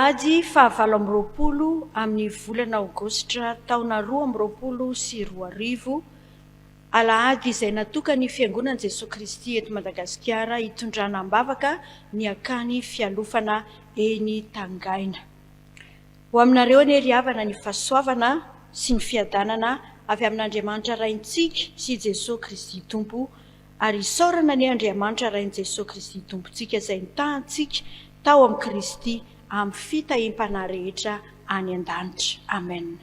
Alahady 20 amin'ny volana Aogositra taona 2024, alahady izay natoka ny fiangonan'i Jesosy Kristy eto Madagasikara hitondrana ambavaka ny akany fialofana eny Tangaina. Ho aminareo ny ry havana ny fahasoavana sy ny fiadanana avy amin'Andriamanitra Raintsika sy Jesosy Kristy Tompo, ary isaorana ny Andriamanitra Rain Jesosy Kristy Tompontsika izay nitahantsika tao amin'ny Kristy amin'ny fitahiam-panahy rehetra any an-danitra. Amen.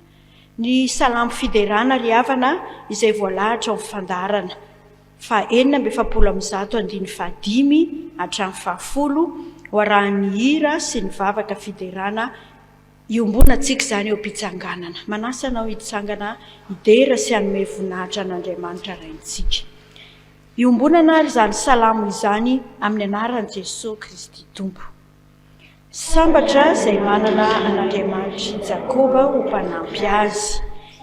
Ny salamo fiderana ry havana izay voalahatra ao fandarana 1975 hatramin'ny 10 hoarahan'ny hira sy ny vavaka fiderana iombonantsika izany eo am-pitsanganana. Manasanao hitsangana hidera sy hanome voninahitra an'Andriamanitra Raintsika. Iombonana ary izany salamo izany amin'ny anaran'i Jesosy Kristy Tompo. Sambatra izay manana an'Andriamanitra Jakoba ho mpanampy azy,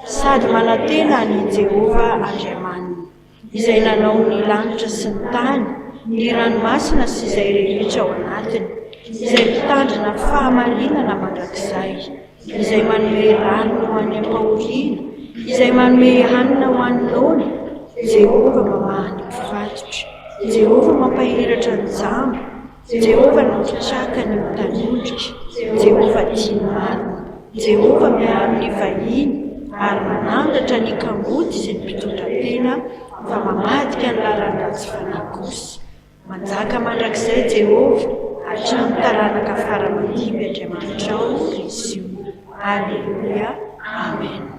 sady manantena ny Jehova Andriamaniny, izay nanao ny lanitra sy ny tany, ny ranomasina sy izay rehetra ao anatiny, izay mitandrina fahamarinana mandrakizay, izay manome rano ho an'ny ampahoriana, izay manome hanina ho an'ny laona. Jehova mamahany mifatotra, Jehova mampahiratra ny jamba, Jehova nampitraka ny mitanondrika, Jehova tia marina, Jehova miaro ny vahiny ary manandatra ny kamboty sy ny mpitondran-tena, fa mamadika ny lalana ratsy fanahy. Manjaka mandrakizay Jehova hatramin'ny taranaka fara-mandimby Andriamanitra ao izy io. Alleluia. Amen.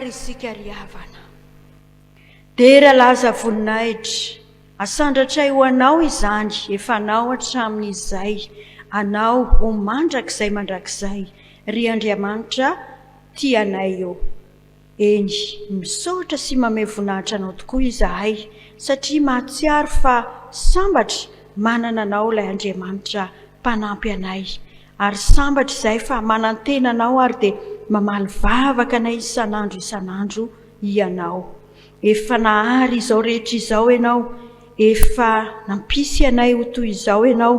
Isika ry havana, dera laza voninahitra, asandratray ho anao izany, efa anao hatramin'izay, anao ho mandrakizay mandrakizay, ry Andriamanitra tianay eo. Eny, misaotra sy mamay voninahitra anao tokoa izahay, satria mahatsiaro fa sambatra manana anao ilay Andriamanitra mpanampy anay. ary sambatra izay fa manantenanao ary dia mamaly vavaka anay isan'andro ianao. Efa nahary izao rehetra izao ianao, efa nampisy anay ho toy izao ianao,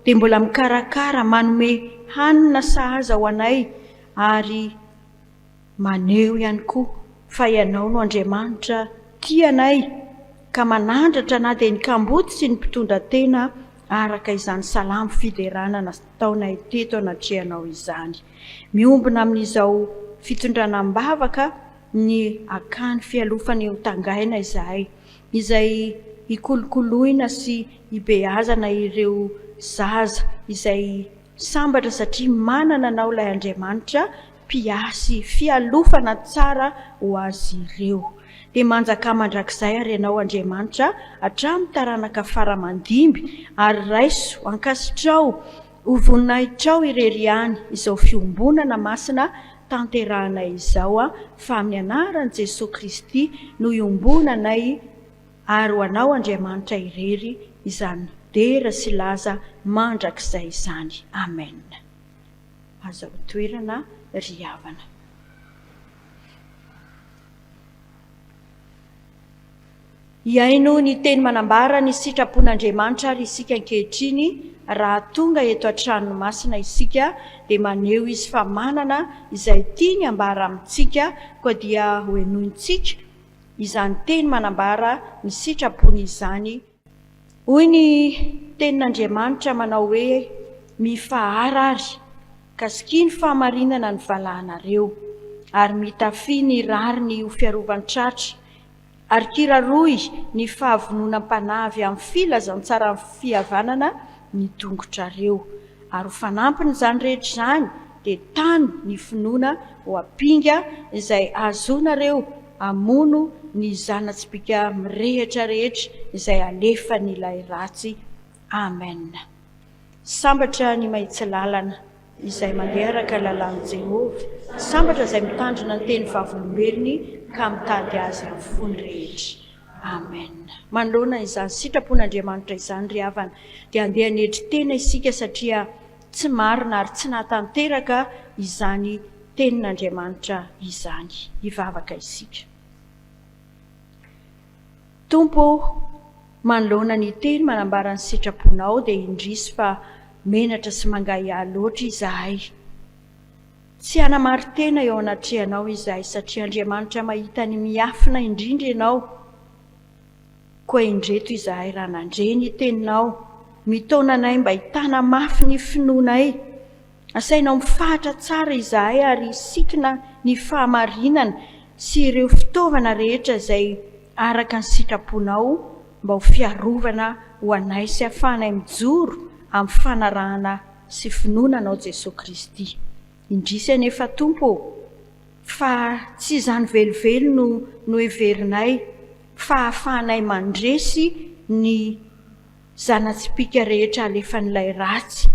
dia mbola mikarakara manome hanina sahaza ho anay, ary maneho ihany koa fa ianao no Andriamanitra tianay ka manandratra na dia ny kamboty sy ny mpitondra tena araka izany salamo fideranana taonay teto anatrehanao izany. Miombona amin'izao fitondranam-bavaka ny akany fialofany ho tangaina izahay, izay ikolokoloina sy ibeazana ireo zaza izay sambatra satria manana anao ilay Andriamanitra mpiasy fialofana tsara ho azy ireo. Dia manjaka mandrakizay ary ianao Andriamanitra hatramin'ny taranaka faramandimby, ary raiso ankasitrao ho voninahitrao irery ihany izao fiombonana masina tanterahanay izao, fa amin'ny anaran'i Jesosy Kristy no iombonanay, ary ho anao Andriamanitra irery izany dera sy laza mandrakizay izany. Amen. Aza ho toerana ry havana. Iaino ny teny manambara ny sitrapon'Andriamanitra ary isika ankehitriny raha tonga eto an-tranomasina isika dia maneho izy fa manana izay tiany ambara amintsika, koa dia hoenointsika izany teny manambara ny sitrapony izany. Hoy ny tenin'Andriamanitra manao hoe: mifahara ary kasiki ny fahamarinana ny valahanareo, ary mitafy ny rariny ho fiarovan-tratra, ary kiraroy ny fahavononam-panavy amin'ny filazantsara ny fihavanana ny tongotrareo, ary ho fanampiny izany rehetra izany dia tany ny finoana ho ampinga izay azonareo amono ny zanatsipika mirehitra rehetra izay alefa nyilay ratsy. Amen. Sambatra ny mahitsy lalana izay mandeha araka lalan'i Jehovah, sambatra izay mitandrina ny teny vavolombelony ka mitady azy amin'ny fony rehetra. Amen. Manoloana izany sitrapon'Andriamanitra izany ry havana dia andeha hanetry tena isika, satria tsy marina ary tsy nahatanteraka izany tenin'Andriamanitra izany. Hivavaka isika. Tompo, manoloana ny teny manambara ny sitraponao dia indrisy fa menatra sy mangaia loatra izahay. Tsy hanamary tena eo anatrehanao izahay, satria Andriamanitra mahita ny miafina indrindra ianao. Koa indreto izahay raha nandre ny teninao, mitaonanay mba hitana mafy ny finoanay. Asainao mifahatra tsara izahay ary sikina ny fahamarinana sy ireo fitaovana rehetra izay araka ny sitraponao, mba ho fiarovana ho anay sy hahafahanay mijoro amin'ny fanarahana sy finoananao Jesosy Kristy. Indrisy anefa Tompo, fa tsy izany velivelo no heverinay, fa hahafahanay mandresy ny zanatsipika rehetra alefa n'ilay ratsy,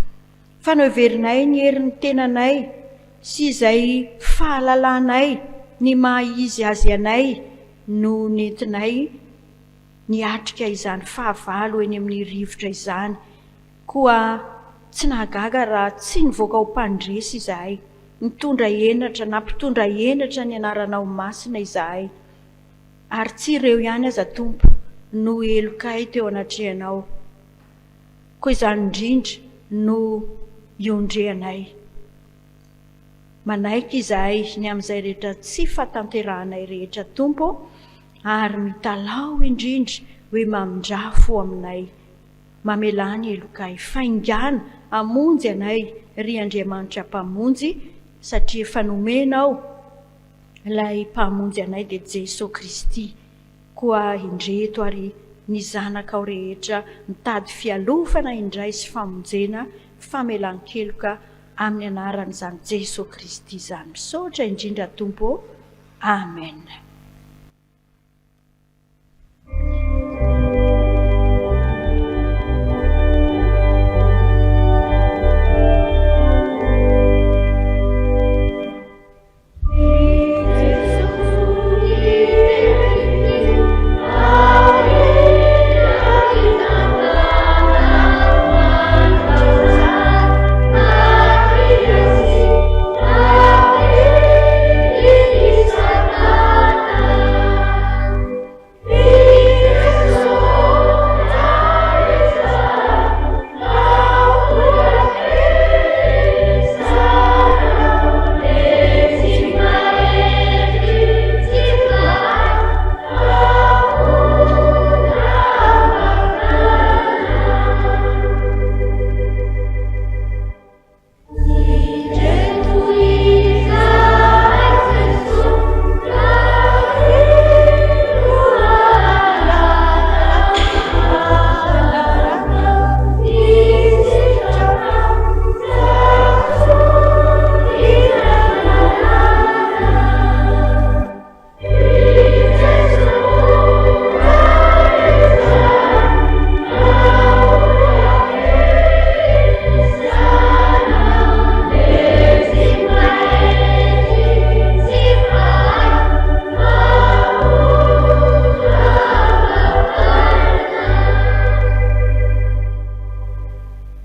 fa no heverinay ny herin'ny tenanay sy izay fahalalanay ny mahaizy azy anay no nentinay niatrika izany fahavalo eny amin'ny rivotra izany. Koa tsy nahagaga raha tsy nivoaka ho mpandresy izahay, mitondra henatra na mpitondra henatra ny anaranao masina izahay, ary tsy ireo ihany aza Tompo no elokay teo anatrehanao, koa izany indrindra no iondreanay. Manaiky izahay ny amin'izay rehetra tsy fahatanterahanay rehetra Tompo, ary mitalao indrindra hoe mamindrafo aminay. Mamelany elokay, faingana amonjy anay ry Andriamanitra mpamonjy, satria efa nomenao ilay mpamonjy anay dia Jesosy Kristy. Koa indreto ary ny zanakao rehetra mitady fialofana indray sy famonjena, famelan-keloka amin'ny anaran'izany Jesosy Kristy izany. Misaotra indrindra Tompo. Amen.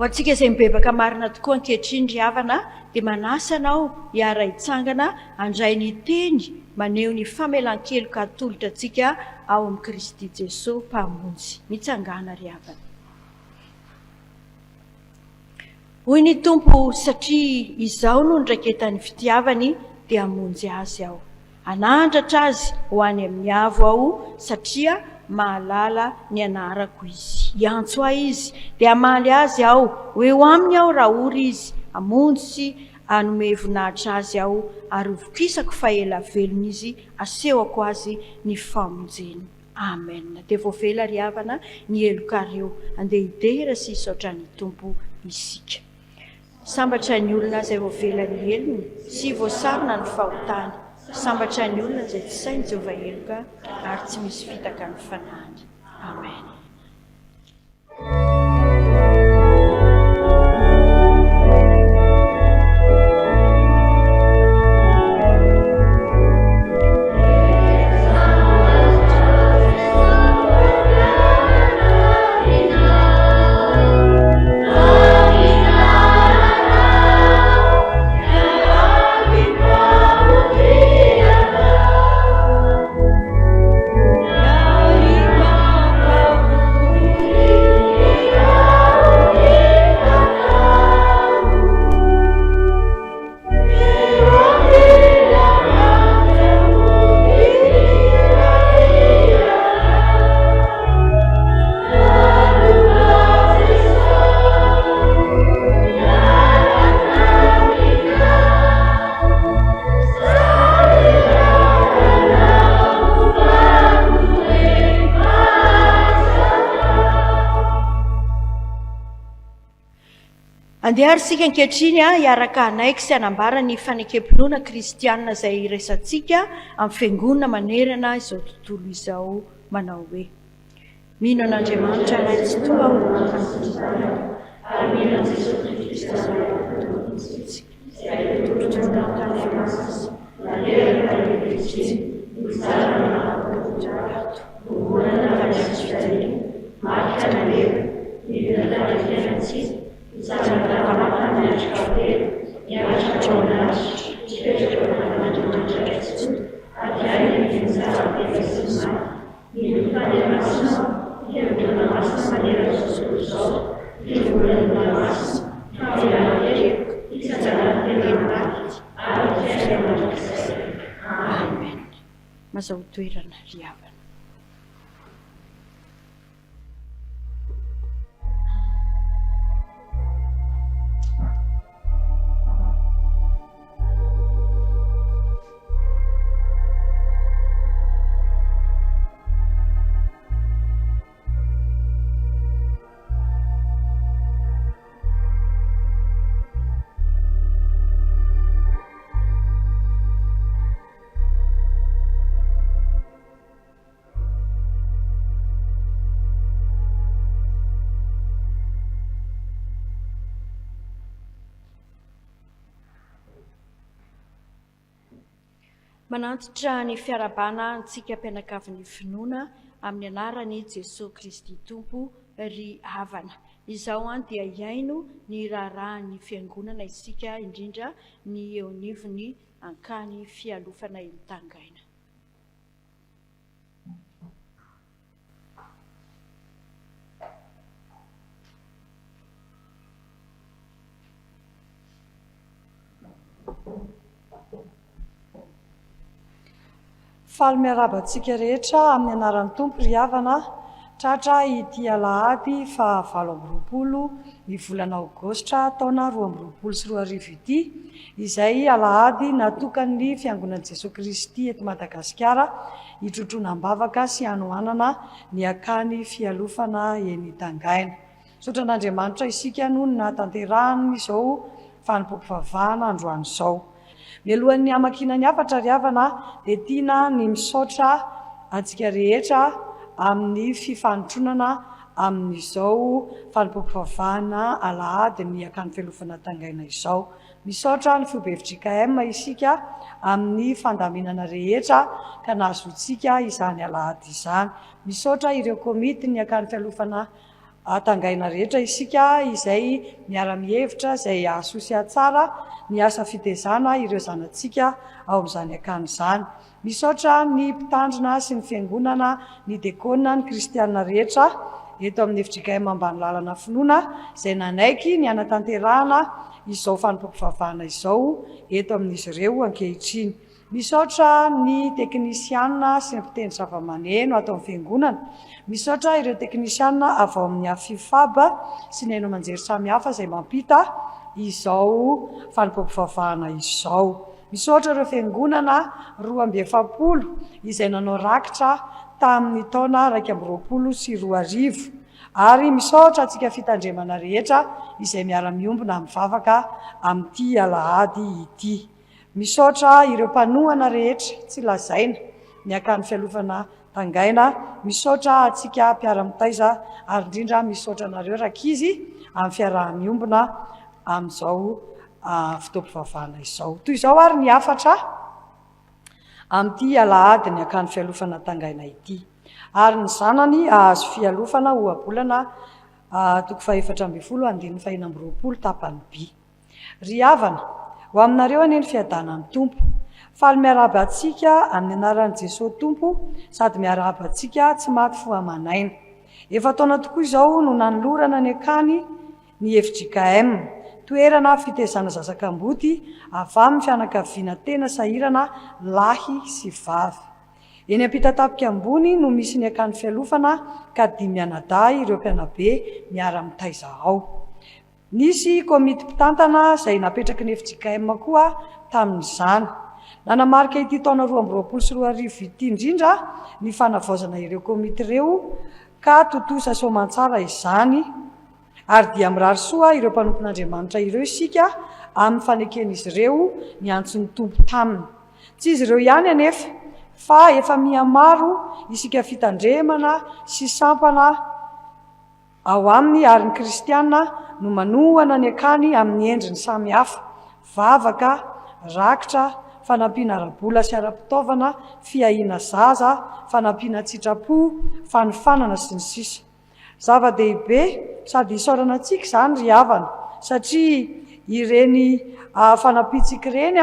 ho antsika izay mibebaka marina tokoa ankehitriny ry havana dia manasanao hiara hitsangana andray ny teny maneho ny famelan-keloka atolotra antsika ao amin'i Kristy Jesosy mpamonjy. Mitsangana ry havana. Hoy ny tompo, satria izao no ndraiketan'ny fitiavany dia hamonjy azy aho. Anandratra azy ho any amin'ny avo aho satria mahalala ny anarako izy. Iantso ahy izy dia hamaly azy aho, ho eo aminy aho raha ory izy, hamonjy sy hanome voninahitra azy aho ary hovokisako fa ela velona izy, asehoko azy ny famonjeny. Amen. Dia voavela ry havana ny elokareo andeha hidera sy hisaotra ny tompo isika. Sambatra ny olona izay voavela ny elony sy voasarona ny fahotany. Sambatra ny olona izay tsy sainy Jehovah eloka ary tsy misy fitaka ny fanahiny. Amen. Andehary sika ankehitriny hiaraka anaiky sy hanambara ny fanekempinoana kristianina izay resantsika amin'ny fiangonana manerana izao tontolo izao manao hoe: mino an'Andriamanitra ilay tsy toa ary mino an'i Jesosy Kristy Amen. Mazao toerana ry havana. Manantitra ny fiarabana antsika mpianakavin'ny finoana amin'ny anarany Jesosy Kristy Tompo ry havana. Izao dia hiaino ny raharahan'ny fiangonana isika, indrindra ny eo anivony ankany fialofana Itangaina. Faly miarabantsika rehetra amin'ny anaran'ny Tompo ry havana, tratra ity alahady fa 7 ny volana Aogositra taona 2024 ity, izay alahady natokan'ny fiangonan'i Jesosy Kristy eto Madagasikara hitrotroanam-bavaka sy hanohanana ny akany fialofana eny Itangaina. Saotra an'Andriamanitra isika no natanterahany izao fanompoam-pivavahana androan'izao. Mialohan'ny hamakina ny hafatra ry havana dia tiana ny misaotra antsika rehetra amin'ny fifanotronana amin'izao fanompoam-pivavahana alahady ny akany fialofana Itangaina izao. Misaotra ny FOBFJKM isika amin'ny fandaminana rehetra ka nahazoantsika izany alahady izany. Misaotra ireo komity ny akany fialofana atangaina rehetra isika izay miara-mihevitra izay asosia tsara ny asa fitezana ireo zanantsika ao amin'izany akany izany. Misaotra ny mpitandrina sy ny fiangonana ny dekona ny kristianina rehetra eto amin'ny FJKM ambany lalana finoana izay nanaiky ny anatanterahana izao fanompam-pivavahana izao eto amin'izy ireo ankehitriny. Misaotra ny teknisianina sy ny mpitendry zava-maneno ato amin'ny fiangonana. Misaotra ireo teknisianina avy ao amin'ny AFIFAB sy ny haino aman-jery samihafa izay mampita izao fanompam-pivavahana izao. Misaotra ireo fiangonana 270 izay nanao rakitra tamin'ny taona 2024 ary misaotra antsika fitandremana rehetra izay miara-miombona mivavaka amin'ity alahady ity. Misaotra ireo mpanohana rehetra tsy lazaina miakany fialofana tangaina. Misaotra antsika mpiara-mitaiza ary indrindra misaotra anareo rakizy amin'ny fiaraha-miombona amin'izao fotoam-pivavahana izao. Toy izao ary ny afatra amin'ity alahady ny akany fialofana tangaina ity. Ary ny zanany ahazo fialofana ohabolana 420 tapany B. Ry havana, ho aminareo aneny fiadanan'ny Tompo, faly miarahaba antsika amin'ny anaran'i Jesosy Tompo sady miarahaba antsika tsy maty fo amanaina. Efa taona tokoa izao no nanolorana ny akany ny FJKM, toerana fitezana zazakamboty avy amin'ny fianakaviana tena sahirana lahy sy vavy. Eny ampita-tapika ambony no misy ny akany fialofana ka 5 anadahy ireo mpianabe miara-mitaiza ao. Nisy komity mpitantana izay napetraky ny FJKM koa tamin'izany. Nanamarika ity taona 2024 ity indrindra ny fanavaozana ireo komity ireo ka totosa soamantsara izany ary dia mirary soa ireo mpanompon'Andriamanitra ireo isika amin'ny faneken'izy ireo ny antson'ny Tompo taminy. Tsy izy ireo ihany anefa fa efa mihamaro isika fitandremana sy sampana ao aminy ary ny kristianina no manohana ny akany amin'ny endriny samihafa, vavaka, rakitra, fanampiana ara-bola sy ara-pitaovana, fiahiana zaza, fanampiana tsitrapo, fanofanana sy ny sisa. Zava-dehibe sady isaorana antsika izany ry havana satria ireny fanampitsika ireny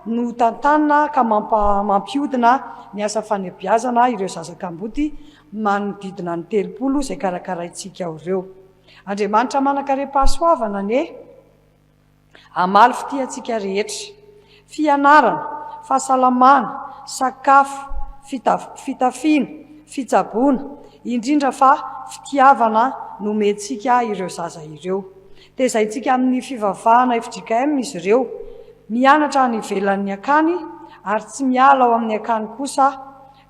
no tantanina ka mampiodina ny asa fanebiazana ireo zazakamboty manodidina ny 30 izay karakaraintsika ao ireo. Andriamanitra manan-karem-pahasoavana ane hamaly fitiantsika rehetra, fianarana, fahasalamana, sakafo, fitafiana, fitsaboana, indrindra fa fitiavana nomentsika ireo zaza ireo. Tezaintsika amin'ny fivavahana FJKM izy ireo, mianatra ny ivelan'ny akany ary tsy miala ao amin'ny akany kosa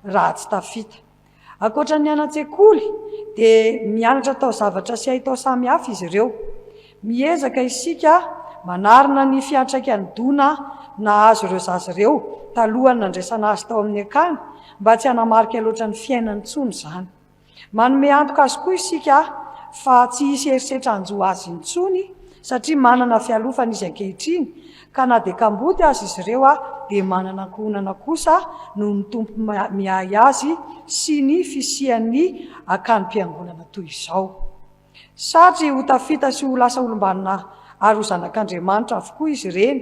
raha tsy tafita. Ankoatra ny anan-tsekoly dia mianatra tao zavatra sy haitao samihafa izy ireo. Miezaka isika manarina ny fiantraikany dona nahazo ireo zaza ireo talohany nandraisana azy tao amin'ny akany mba tsy hanamarika loatra ny fiainany intsony izany. Manome antoka azy koa isika fa tsy hisy herisetra hanjo azy intsony satria manana fialofana izy ankehitriny ka na dia kamboty azy izy ireo dia manana ankohonana kosa no ny Tompo miahy azy sy ny fisian'ny akany-piangonana toy izao. Satria ho tafita sy ho lasa olombanona ary ho zanak'Andriamanitra avokoa izy ireny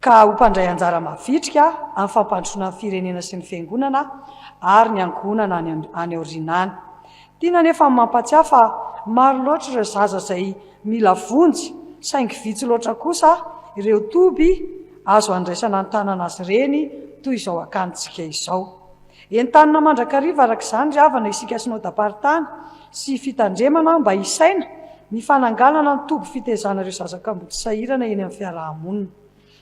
ka ho mpandray anjara mavitrika amin'ny fampandrosoana ny firenena sy ny fiangonana ary ny ankohonana any aorianany. Tiana nefa mampatsiahy fa maro loatra ireo zaza izay mila vonjy saingy vitsy loatra kosa ireo toby azo andraisana ny tanana azy ireny toy izao akantsika izao. Entanina mandrakariva araka izany ry havana isika synodam-paritany sy fitandremana mba isaina ny fananganana ny toby fitezana ireo zazakamboty sahirana eny amin'ny fiarahamonina.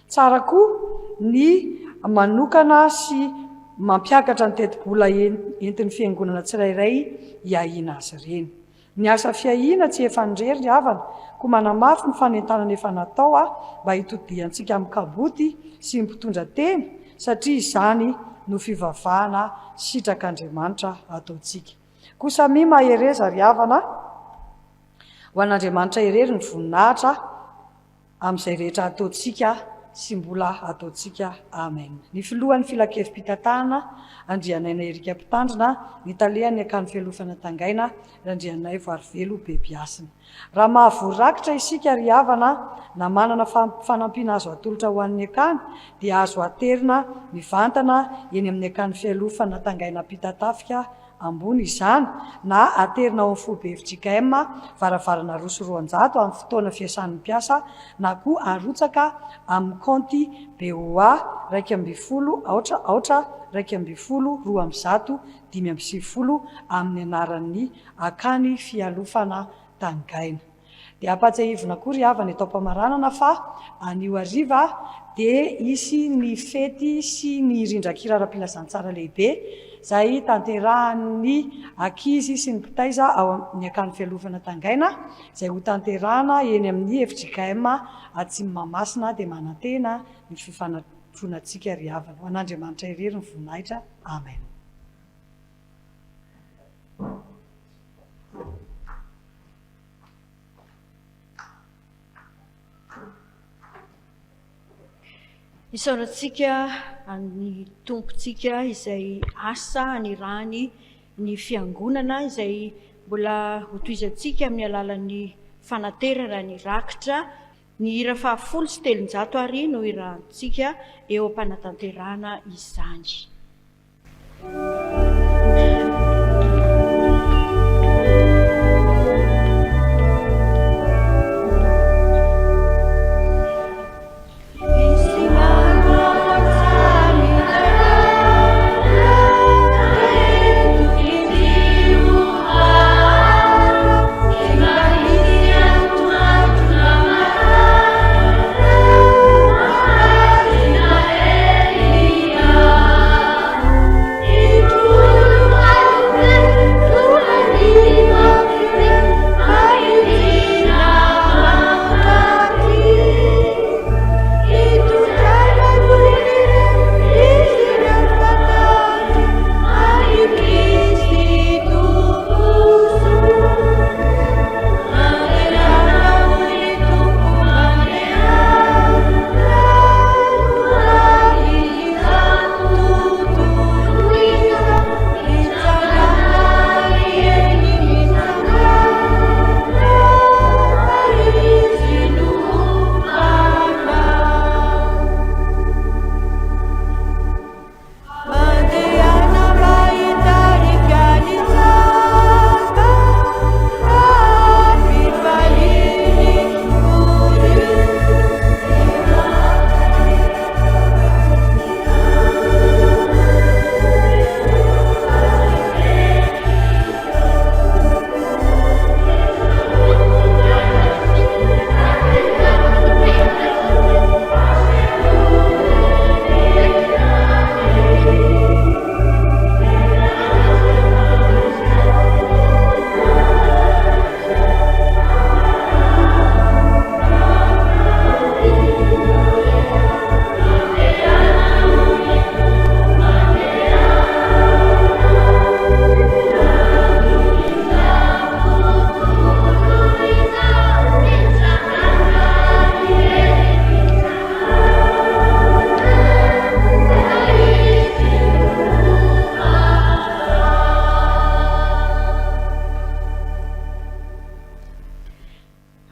Tsara koa ny manokana sy mampiakatra ny teti-bola entin'ny fiangonana tsirairay hiahiana azy ireny. Ny asa fiahiana tsy efa ndrery ry havana koa manamafy ny fanentanana efa natao mba hitodiantsika amin'ny kamboty sy mpitondra teny satria izany no fivavahana sitrak'Andriamanitra ataontsika. Kosa mi mahereza ry havana ho an'Andriamanitra irery ny voninahitra amin'izay rehetra ataontsika sy mbola ataontsika amen. Ny filohan'ny filakevim-pitatahana Andrianaina Erika Mpitandrina, ny talehany akany fialofana Tangaina, Andrianay Varivelo Bebiasina. Raha mahavoarakitra isika ry havana na manana fanampiana azo atolotra ho an'ny akany dia azo aterina mivantana eny amin'ny akany fialofana Tangaina Pitatafika ambony izany, na aterina ao amin'ny FOBFJKM varavarana roso 200 amin'ny fotoana fiasan'ny mpiasa, na koa arotsaka amin'ny kaonty BOA 220 220 570 amin'ny anaran'ny akany fialofana Tangaina. Dia ampatsahivina koa ry havana eto am-pamaranana fa anio hariva dia isy ny fety sy ny rindran-kiraram-pilazantsara lehibe izay tanterahan'ny ankizy sy ny mpitaiza ao amin'ny akany fialofana Tangaina, izay ho tanterahana eny amin'ny FJKM Atsimo Mahamasina dia manantena ny fifanafonantsika ry havana. Ho an'Andriamanitra irery ny voninahitra. Amen. Isaorantsika ny tompontsika izay asa anirahany ny fiangonana izay mbola hotoizantsika amin'ny alalan'ny fanaterana ny rakitra. Ny hira 113 no irahantsika eo am-panatanterahana izany.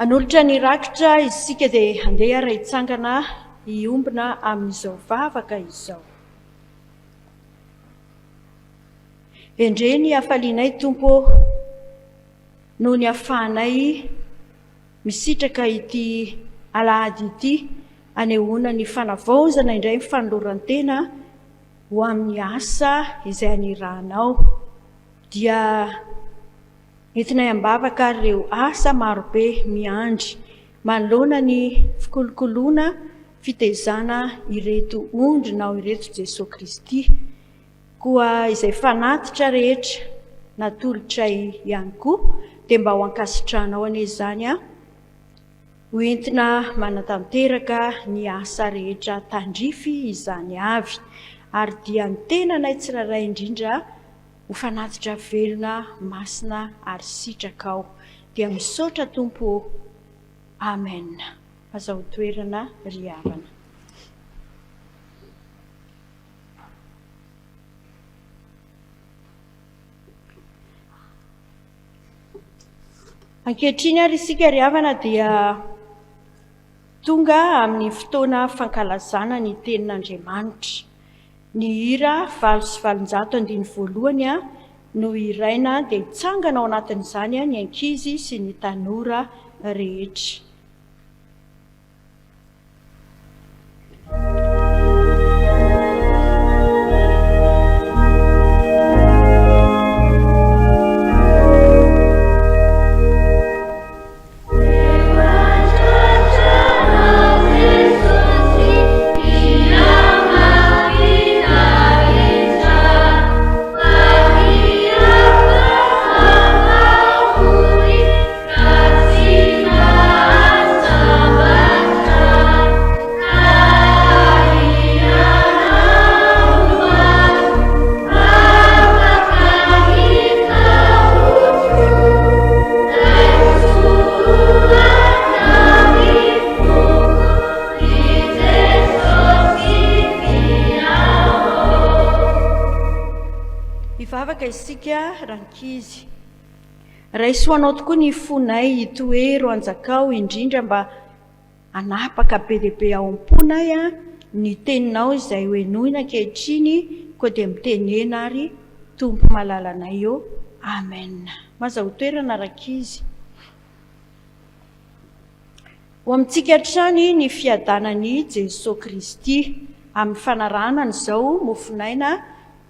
Anolotra ny rakitra isika dia andeha raha hitsangana hiombona amin'izao vavaka izao. Endre ny hafalianay Tompo noho ny hafahanay misitraka ity alahady ity anehoana ny fanavaozana indray ny fanoloran-tena ho amin'ny asa izay anirahanao, dia entinay ambavaka ireo asa marobe miandry manoloana ny fikolokoloana fitezana ireto ondrinao ireto Jesosy Kristy, koa izay fanatitra rehetra natolotray ihany koa dia mba ho ankasitranao ane izany ho entina manatanteraka ny asa rehetra tandrify izany avy, ary dia ny tenanay tsiraray indrindra ho fanatitra velona masina ary sitrakao, dia misaotra Tompo. Amen. Aza ho toerana ry havana. Ankehitriny ary isika ry havana dia tonga amin'ny fotoana fankalazana ny tenin'Andriamanitra. Ny hira 7:1 no iraina dia hitsangana ao anatin'izany ny ankizy sy ny tanora rehetra. Ivavaka isika rankizy, raisoanao tokoa ny fonay hitoero anjakao indrindra mba anapaka be dia be ao am-ponay ny teninao izay hoenoina ankehitriny koa dia mitenena ary Tompo malalanay eo. Amen. Maza ho toerana rankizy. Ho amintsika hatrany ny fiadanany Jesosy Kristy amin'ny fanaranana izao mofinaina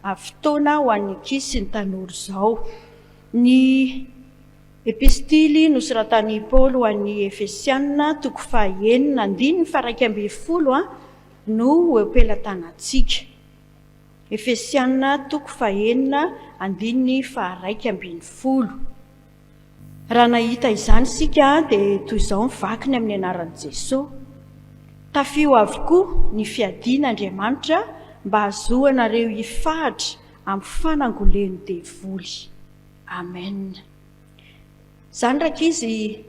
fotoana ho an'ny ankizy sy ny tanora izao. Ny epistily nosoratan'i Paoly ho an'ny Efesianina 4:9-10 no hoepelantanantsika. Efesianina 4:9-10. Raha nahita izany sika dia toy izao mivakiny amin'ny anaran'i Jesosy. Tafio avokoa ny fiadian'Andriamanitra mba ahazoanareo hifahatra amin'ny fanangoleny devoly. Amen. Izany rankizy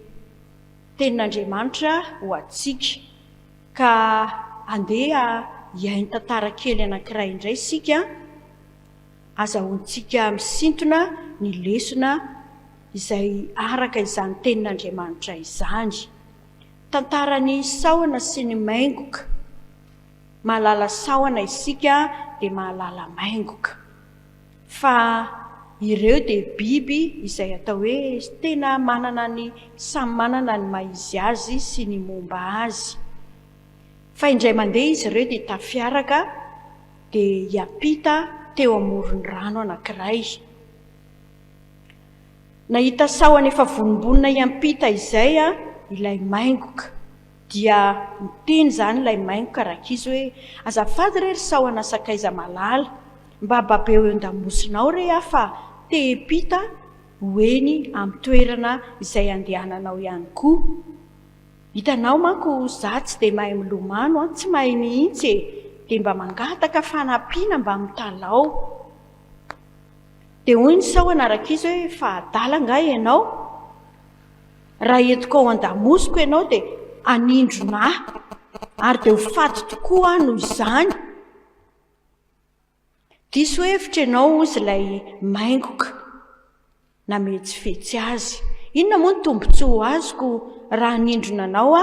tenin'Andriamanitra ho antsika, ka andeha hiaino tantara kely anankiray indray sika, azahoantsika misintona ny lesona izay araka izany tenin'Andriamanitra izany. Tantarany sahona sy ny maingoka. Mahalala sahona isika dia mahalala maingoka. Fa ireo dia biby izay atao hoe tena samy manana ny maizy azy sy ny momba azy. Fa indray mandeha izy ireo dia tafiaraka dia hiampita teo amoron-drano anankiray. Nahita sahona efa vonimbonina hiampita izay ilay maingoka, dia miteny izany ilay maingoka rankizy hoe azafady re ry sahona sakaiza malala, mba babeo eo an-damosinao re fa te hipita hoeny amin'ny toerana izay andehananao ihany koa. Hitanao manko za tsy dia mahay milomano, tsy mahay mihitsy dia mba mangataka fanampiana mba mitalao. Dia hoy ny sahona rankizy hoe fa adala nga ianao, raha entiko ao an-damosiko ianao dia anindronahy ary dia ho faty tokoa noho izany. Diso hevitra ianao ozy ilay maingoka na metsifetsy azy. Inona moa ny tombontsoa ho azoko raha anindrona anao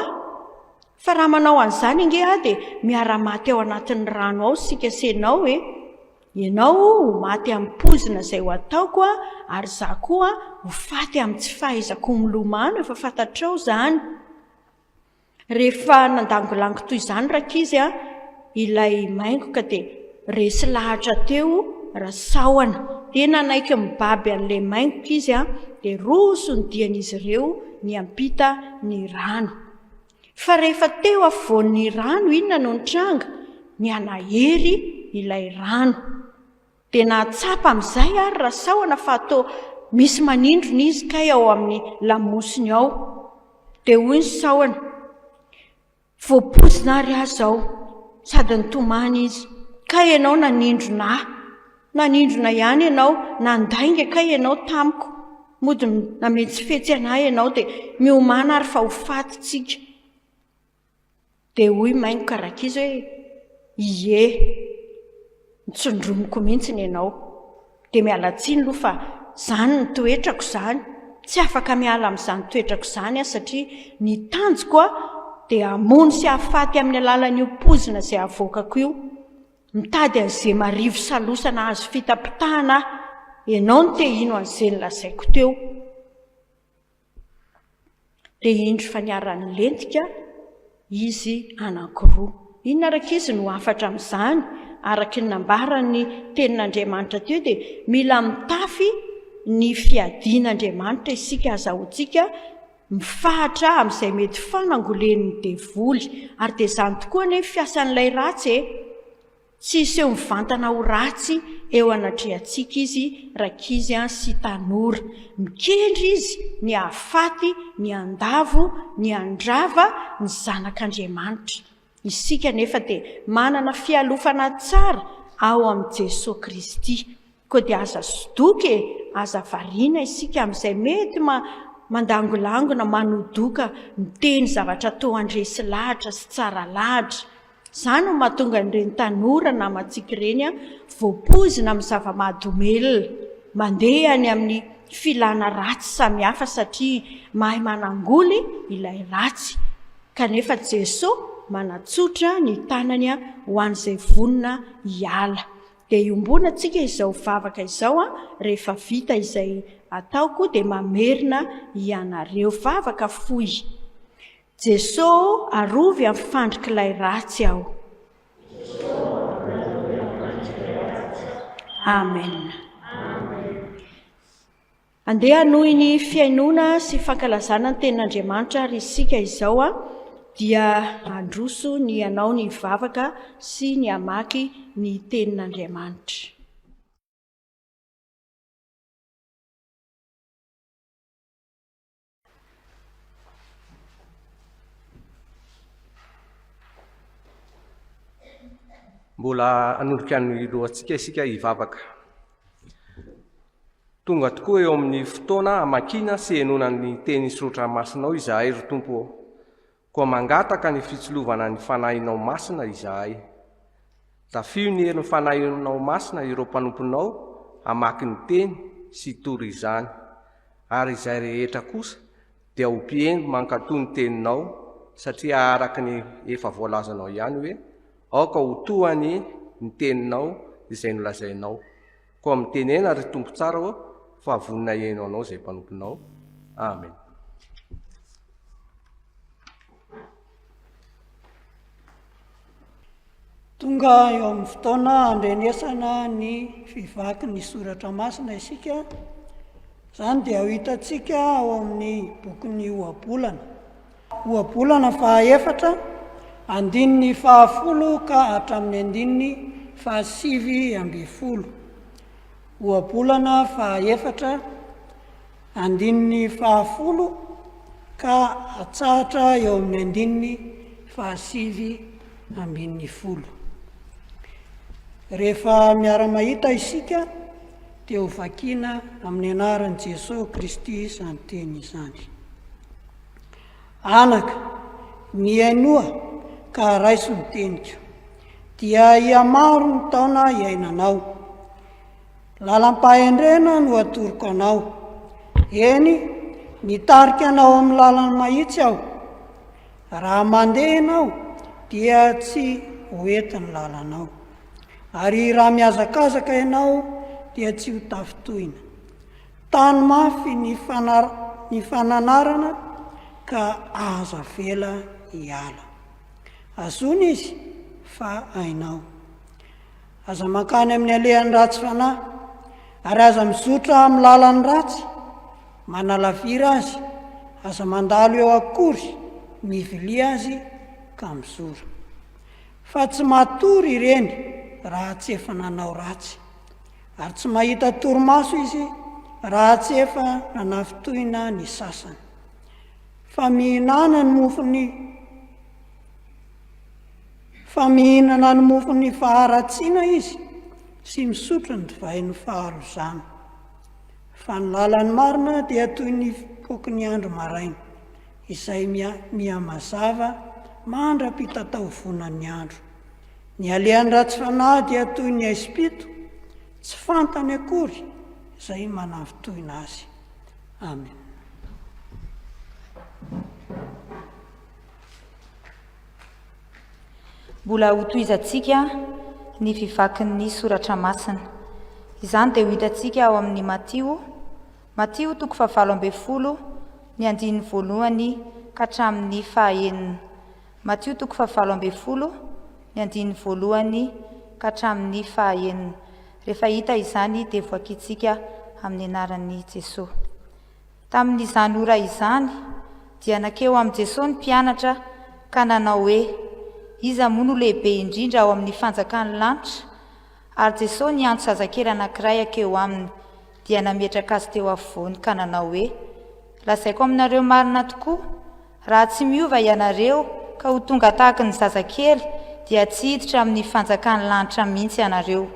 fa raha manao an'izany inge dia miara-maty ao anatin'ny rano ao sika senao ianao ho maty amin'ny pozina izay ho ataoko ary za koa ho faty amin'ny tsy fahaizako milomano, efa fantatrao izany. Rehefa nandangolango toy izany rankizy ilay maingoka dia resy lahatra teo rasahona. Tena naiky mibaby an'ilay maingoka izy dia roso ny dian'izy ireo ny ampita ny rano. Fa rehefa teo afovoan'ny rano, inona no nitranga? Ny anahery ilay rano. Dia nahatsapa amin'izay ary rasahona fa atao misy manindrona izy kay ao amin'ny lamosiny ao. Dia hoy ny sahona, voapozina ary azy ao, sady nitomany izy, kay ianao nanindrona ihany ianao, nandainga kay ianao tamiko, mody nametsifetsy anahy ianao dia miomana ary fa ho faty tsika. Dia hoy maingoka rankizy hoe ie, nitsondromoko mihitsy ny ianao, dia mialatsiny aloha fa izany ny toetrako izany, tsy afaka miala amin'izany toetrako izany a satria ny tanjoko a dia hamono sy hahafaty amin'ny alalan'io pozina izay avoakako io, mitady an'izay marivo salosana azo fitapitahana aho, ianao no te-hino an'izay nolazaiko teo. Dia indro faniaran'ny lentika izy anankiroa. Inona araka izy no afatra amin'izany araky ny nambarany tenin'Andriamanitra teo dia mila mitafy ny fiadian'Andriamanitra isika azahoantsika mifahatra amin'izay mety fanangolen'ny devoly, ary dia izany tokoa nefa fiasan'ilay ratsy tsy iseho mivantana ho ratsy eo anatrehantsika izy rakizy sy tanora. Mikendry izy ny hahafaty, ny andavo, ny andrava ny zanak'Andriamanitra. Isika nefa dia manana fialofana tsara ao amin'i Jesosy Kristy. Koa dia aza sodoky, aza variana isika amin'izay mety mandangolangona, manodoka, miteny zavatra toa andresy lahatra sy tsara lahatra. Izany no mahatonga an'ireny tanora namantsika ireny voapozina amin'ny zava-mahadomelina, mandeha any amin'ny filana ratsy samihafa satria mahay manangoly ilay ratsy. Kanefa Jesosy manatsotra ny tanany ho an'izay vonona hiala. Dia iombona antsika izao vavaka izao rehefa vita izay ataoko dia mamerina ianareo. Vavaka foy. Jesosy arovy amin'ny fandrik'ilay ratsy aho. Amen. Andeha noho ny fiainona sy fankalazana ny tenin'Andriamanitra ary isika izao dia androso ny anao ny vavaka sy ny amaky ny tenin'Andriamanitra. Mbola hanorika ny lohantsika isika hivavaka. Tonga tokoa eo amin'ny fotoana hamakiana sy henonan'ny teny soratra masinao izahay ry Tompo, koa mangataka ny fitsolovana ny fanahinao masina izahay. Tafio ny herin'ny fanahinao masina ireo mpanomponao hamaky ny teny sy tory izany, ary izay rehetra kosa dia hompiengo mankatoy ny teninao, satria araky ny efa voalazanao ihany hoe aoka ho tohany ny teninao izay nolazainao. Koa mitenena ry Tompo tsara fa vonina heno anao izay mpanomponao. Amen. Tonga eo amin'ny fotoana andrenesana ny fivaky ny soratra masina isika. Izany dia ho hitantsika ao amin'ny bokin'ny Ohabolana. Ohabolana fahaefatra, andininy 10 ka hatramin'ny 9:7. Ohabolana fahaefatra, andininy 10 ka hatsahatra eo amin'ny andininy 7:10. Rehefa miara-mahita isika dia ho vakiana amin'ny anaran'i Jesosy Kristy izany teny izany. Anaka, miainoa ka raiso ny teniko, dia iamaro ny taona iainanao. Lalam-pahendrena no atoroko anao. Eny, mitarika anao amin'ny lalany mahitsy aho. Raha mandeha ianao dia tsy hoentin'ny lalanao, ary raha miazakazaka ianao dia tsy ho tafitohina. Tany mafy ny fananarana ka aza vela hiala. Azony izy fa hainao. Aza mankany amin'ny alehan'ny ratsy fanahy, ary aza mizotra amin'ny lalan'ny ratsy, manalavira azy, aza mandalo eo akory, mivilia azy ka mizora. Fa tsy matory ireny raha tsy efa nanao ratsy, ary tsy mahita torimaso izy raha tsy efa nanafitohina ny sasany. Fa mihinana ny mofon'ny faharatsiana izy, sy misotro ny divain'ny faharozana. Fa ny lalany marina dia toy ny poky andro maraina, izay mihamazava mandra-pitatao-vonan'ny andro. Ny alehan'ny ratsy fanahy dia toy ny aispito, tsy fantany akory izay manavitohina azy. Amen. mbola hotoizantsika ny fivakin'ny soratra masina. Izany dia ho hitantsika ao amin'ny Matio toko 7:20 ny andiny voalohany ka hatramin'ny fahaenina. Matio toko 7:20 ny andiny voalohany ka hatramin'ny fahaenina. Rehefa hita izany dia voakitsika amin'ny anaran'ny Jesosy. Tamin'izany ora izany dia nakeo amin'i Jesosy ny mpianatra ka nanao hoe: iza moa no lehibe indrindra ao amin'ny fanjakan'ny lanitra? Ary Jesosy niantso zazakely anankiray akeo aminy dia nametraka azy teo afovoany ka nanao hoe: lazaiko aminareo marina tokoa, raha tsy miova ianareo ka ho tonga tahaka ny zazakely dia tsy hiditra amin'ny fanjakan'ny lanitra mihitsy ianareo.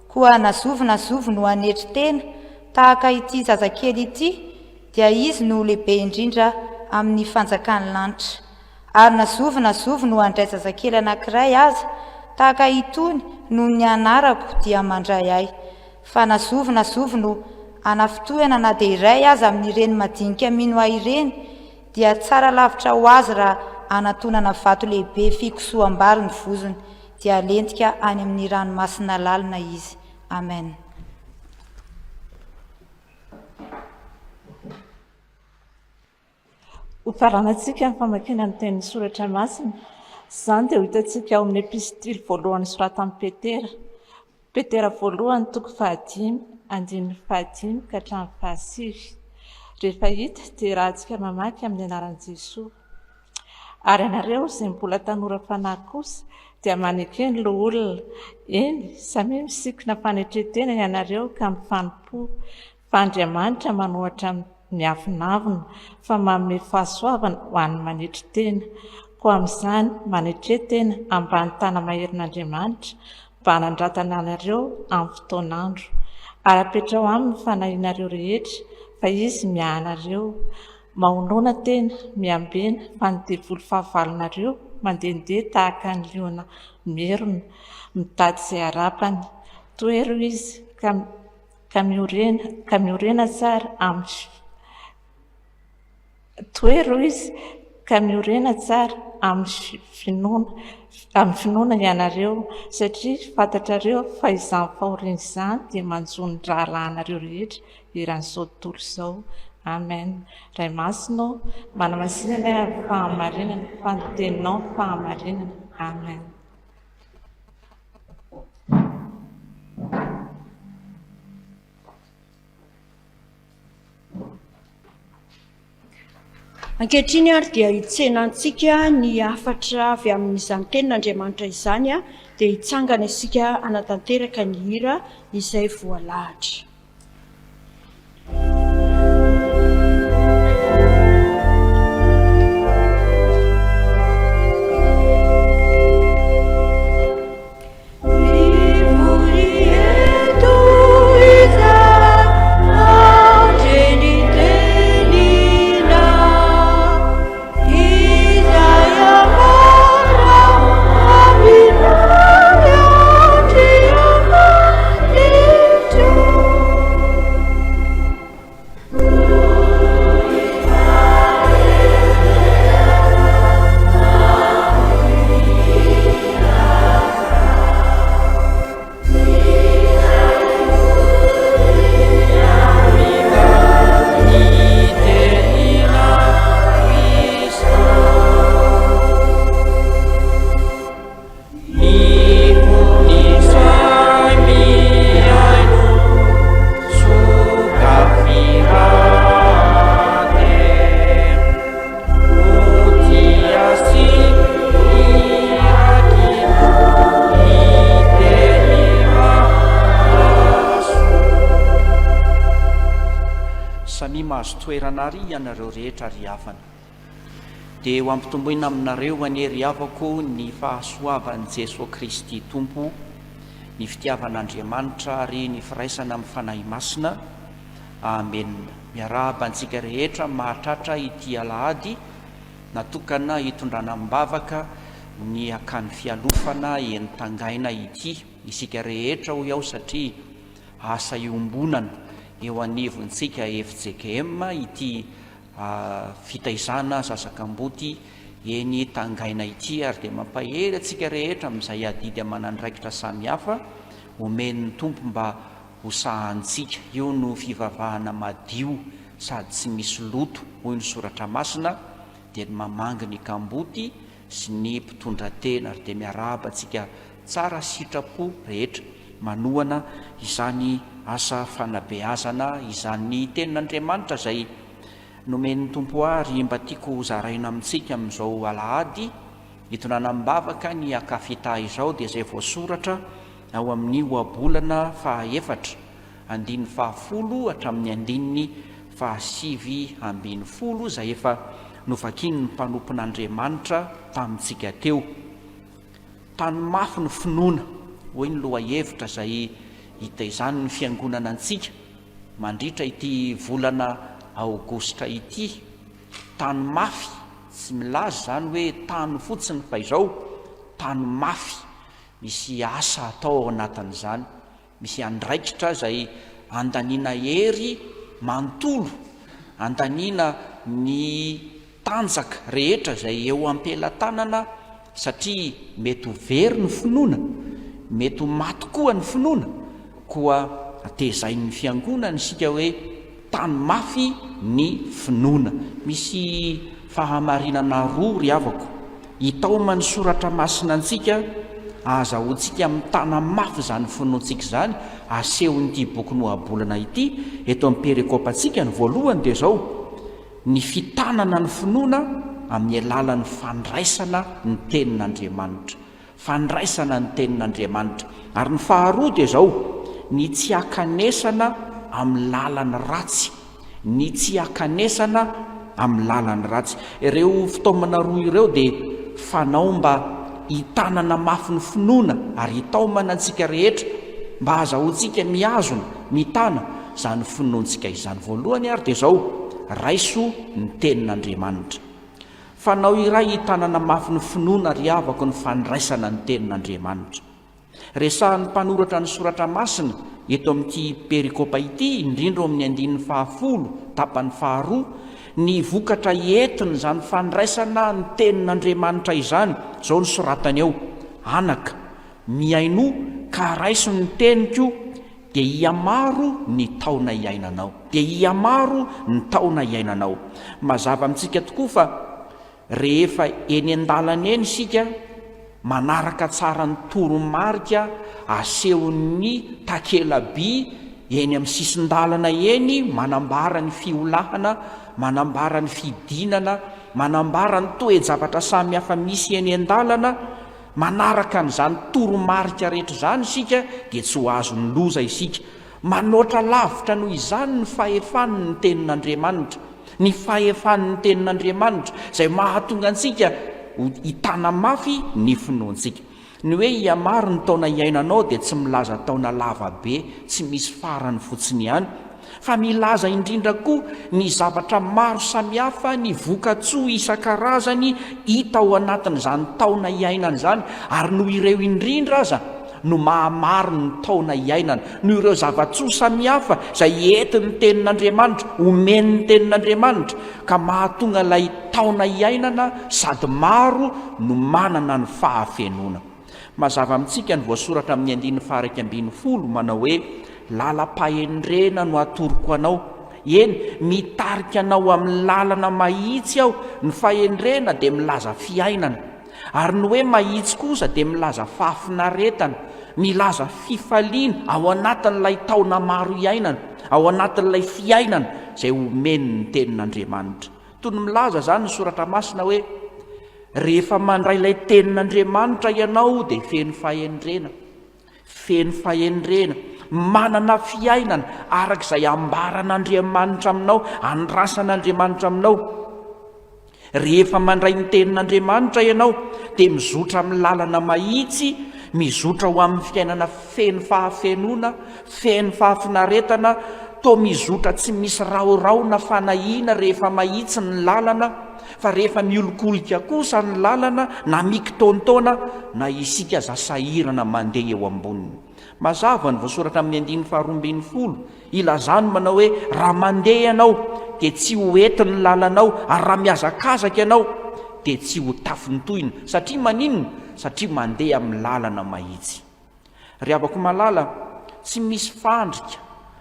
Koa nazovo no anetry tena tahaka ity zazakely ity dia izy no lehibe indrindra amin'ny fanjakan'ny lanitra. Ary nazovo no andray zazakely anankiray aza tahaka itony no ny anarako dia mandray ahy. Fa nazovo no anafitohana na dia iray aza amin'ireny madinika mino ahy ireny dia tsara lavitra ho azy raha anatonana vato lehibe fikosoam-bary ny vozony dia lentika any amin'ny ranomasina lalina izy. Amen. Hofaranantsika ny famakiana ny tenin'ny soratra masina. Izany dia ho hitantsika ao amin'ny epistily voalohany soratan'i Petera voalohany toko 5 andininy 5 ka hatramin'ny 6. Rehefa hita dia rahantsika mamaky amin'ny anaran'i Jesosy. Ary ianareo izay mbola tanora fanahy kosa dia manekeny lo olona. Eny, samy misikina fanetretena ianareo ka mifanompo. Fa Andriamanitra manohatra miavinavina fa manome fahasoavana ho an'ny manetry tena. Koa amin'izany manetretena ambany tana maherin'Andriamanitra mba hanandratana anareo amin'ny fotoan'andro. Ary apetrao aminy fanahinareo rehetra fa izy miahanareo. Mahonoana tena miambena fa ny devoly fahavalonareo mandehandeha tahaka ny liona merona mitady izay harapany. Toero izy ka miorena tsara amin'ny finoana ianareo satria fantatrareo fa izany fahoriana izany dia manjony rahalahinareo rehetra eran'izao tontolo izao. Amen. Ray Masina manamasinana fahamarinana fanoteninao fahamarinana. Amen. Ankehitriny ary dia hitsenantsika ny afatra avy amin'izany tenin'Andriamanitra izany dia hitsangana isika anatanteraka ny hira izay voalahatra. Toeranary ianareo rehetra ry havana dia ho ampitomboina aminareo anery havako ny fahasoavan'i Jesosy Kristy Tompo, ny fitiavan'Andriamanitra ary ny firaisana amin'ny fanahy masina. Amen. Miarahaba antsika rehetra mahatratra ity alahady natokana hitondrana mibavaka ny akany fialofana enitangaina ity. Isika rehetra ho ao satria asa iombonana eo anivontsika FJKM ity fitaizana sasakamboty eny tangaina ity ary dia mampahery atsika rehetra amin'izay adidy amanandraikitra samihafa omen'ny tompo mba hosahantsika. io no fivavahana madio sady tsy misy loto hoy ny soratra masina dia mamangy ny kamboty sy ny mpitondra tena ary dia miaraba atsika tsara sitrapo rehetra manohana izany asa fanabeazana izany tenin'Andriamanitra izay nomen'ny tompo ary mba tiako zaraina amintsika amin'izao alahady hitonanam-bavaka ny akafita izao dia izay voasoratra ao amin'ny oabolana 4 andiny 10 hatramin'ny andininy 7:10 izay efa novakiny ny mpanompon'Andriamanitra tamintsika teo. Tany mafy ny finoana hoy ny lohahevitra izay hita izany ny fiangonana antsika mandritra ity volana aogositra ity. Tany mafy tsy milaza zany hoe tany fotsiny fa izao tany mafy, misy asa atao ao anatin'izany, misy andraikitra izay andaniana hery manontolo, andaniana ny tanjaka rehetra izay eo ampelatanana satria mety ho very ny finoana, mety ho maty koa ny finoana, koa tezain'ny fiangonana isika hoe tany mafy ny finoana. Misy fahamarinana roa ry havako hitaoma ny soratra masina antsika azahoantsika amin'ny tana mafy zany finoantsika zany asehon'ity boky noabolana ity eto amin'ny perikopantsika. Ny voalohany dia zao: ny fitanana ny finoana amin'ny alalan'ny fandraisana ny tenin'Andriamanitra, fandraisana ny tenin'Andriamanitra. Ary ny faharoa dia zao: ny tsy akanesana amin'ny lalany ratsy, ny tsy akanesana amin'ny lalany ratsy. Ireo fitaomana roa ireo dia fanao mba hitanana mafy ny finoana ary hitaomana antsika rehetra mba azahoantsika miazona mitana zany finoantsika izany. Voalohany ary dia zao: raiso ny tenin'Andriamanitra. Fanao iray hitanana mafy ny finoana ry havako ny fandraisana ny tenin'Andriamanitra. Resahan'ny mpanoratra ny soratra masina eto amin'ity perikopa ity, indrindra amin'ny andininy 10 tapany 2, ny vokatra entiny zany fandraisana ny tenin'Andriamanitra izany zao ny soratany eo: anaka miaino ka raiso ny teniko dia hiamaro ny taona iainanao, dia hiamaro ny taona iainanao. Mazava amintsika tokoa fa rehefa eny an-dalana eny isika manaraka tsara ny toromarika asehon'ny takelaby eny amin'ny sisin-dalana eny, manambara ny fiolahana, manambara ny fidinana, manambara ny toe-javatra samy hafa misy eny an-dalana, manaraka n'izany toromarika rehetra zany isika dia tsy ho azo ny loza isika. Manoatra lavitra noho izany ny fahefan'ny tenin'Andriamanitra, ny fahefan'ny tenin'Andriamanitra izay mahatonga antsika hitana mafy ny finoantsika. Ny hoe hiamaro ny taona iainanao dia tsy milaza taona lava be, tsy misy farany fotsiny ihany, fa milaza indrindra koa ny zavatra maro samihafa, ny voka-tsoa isan-karazany hita ao anatin'izany taona iainana izany. Ary noho ireo indrindra aza no mahamaro ny taona iainana, noho ireo zava-tsoa samihafa izay entin'ny tenin'Andriamanitra, omen'ny tenin'Andriamanitra, ka mahatonga ilay taona iainana sady maro no manana ny fahafenona. Mazava amintsika ny voasoratra amin'ny andininy 12 manao hoe: lalam-pahendrena no atoroko anao. Eny, mitarika anao amin'ny lalana mahitsy aho. Ny fahendrena dia milaza fiainana, ary ny hoe mahitsy kosa dia milaza fahafinaretana, milaza fifaliana ao anatin'ilay taona maro iainana, ao anatin'ilay fiainana izay omen'ny tenin'Andriamanitra. Toy ny milaza zany ny soratra masina hoe: rehefa mandray ilay tenin'Andriamanitra ianao dia feno fahendrena, feno fahendrena, manana fiainana arak'izay ambaran'Andriamanitra aminao, andrasan'Andriamanitra aminao. Rehefa mandray ny tenin'Andriamanitra ianao dia mizotra amin'ny lalana mahitsy, mizotra ho amin'ny fiainana feno fahafenona, feno fahafinaretana, toa mizotra tsy misy raoraona fanahiana rehefa mahitsy ny lalana, fa rehefa miolokolika kosa ny lalana na mikitaontaona na isika aza sahirana mandeha eo amboniny. Mazava ny voasoratra amin'ny andininy 12 ilazany manao hoe: raha mandeha ianao dia tsy ho ety ny lalanao, ary raha mihazakazaka ianao dia tsy ho tafintoina satria maninona satria mandeha amin'ny lalana mahitsy. Ry havako malala, tsy misy fandrika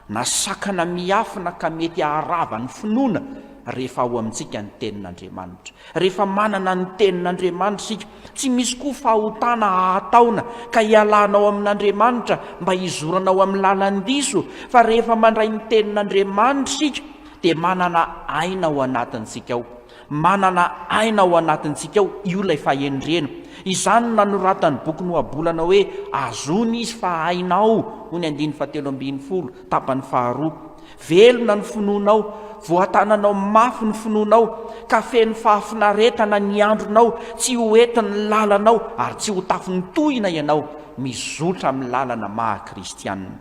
na sakana miafina ka mety aharava ny finoana rehefa ao amintsika ny tenin'Andriamanitra. Rehefa manana ny tenin'Andriamanitra sika, tsy misy koa fahotana hahataona ka hialanao amin'Andriamanitra mba hizoranao amin'ny lalan-diso, fa rehefa mandray ny tenin'Andriamanitra sika dia manana aina ao anatintsika ao. Manana aina ao anatintsika ao io ilay fahendrena. Izany nanoratany boky noabolana hoe azony izy fa ainao, ho ny 7:20 tapany 2. Velona ny finoanao, voatananao mafy ny finoanao, ka feny fahafinaretana ny andronao, tsy ho entiny lalanao ary tsy ho tafintohina ianao mizotra amin'ny lalana maha-kristianina.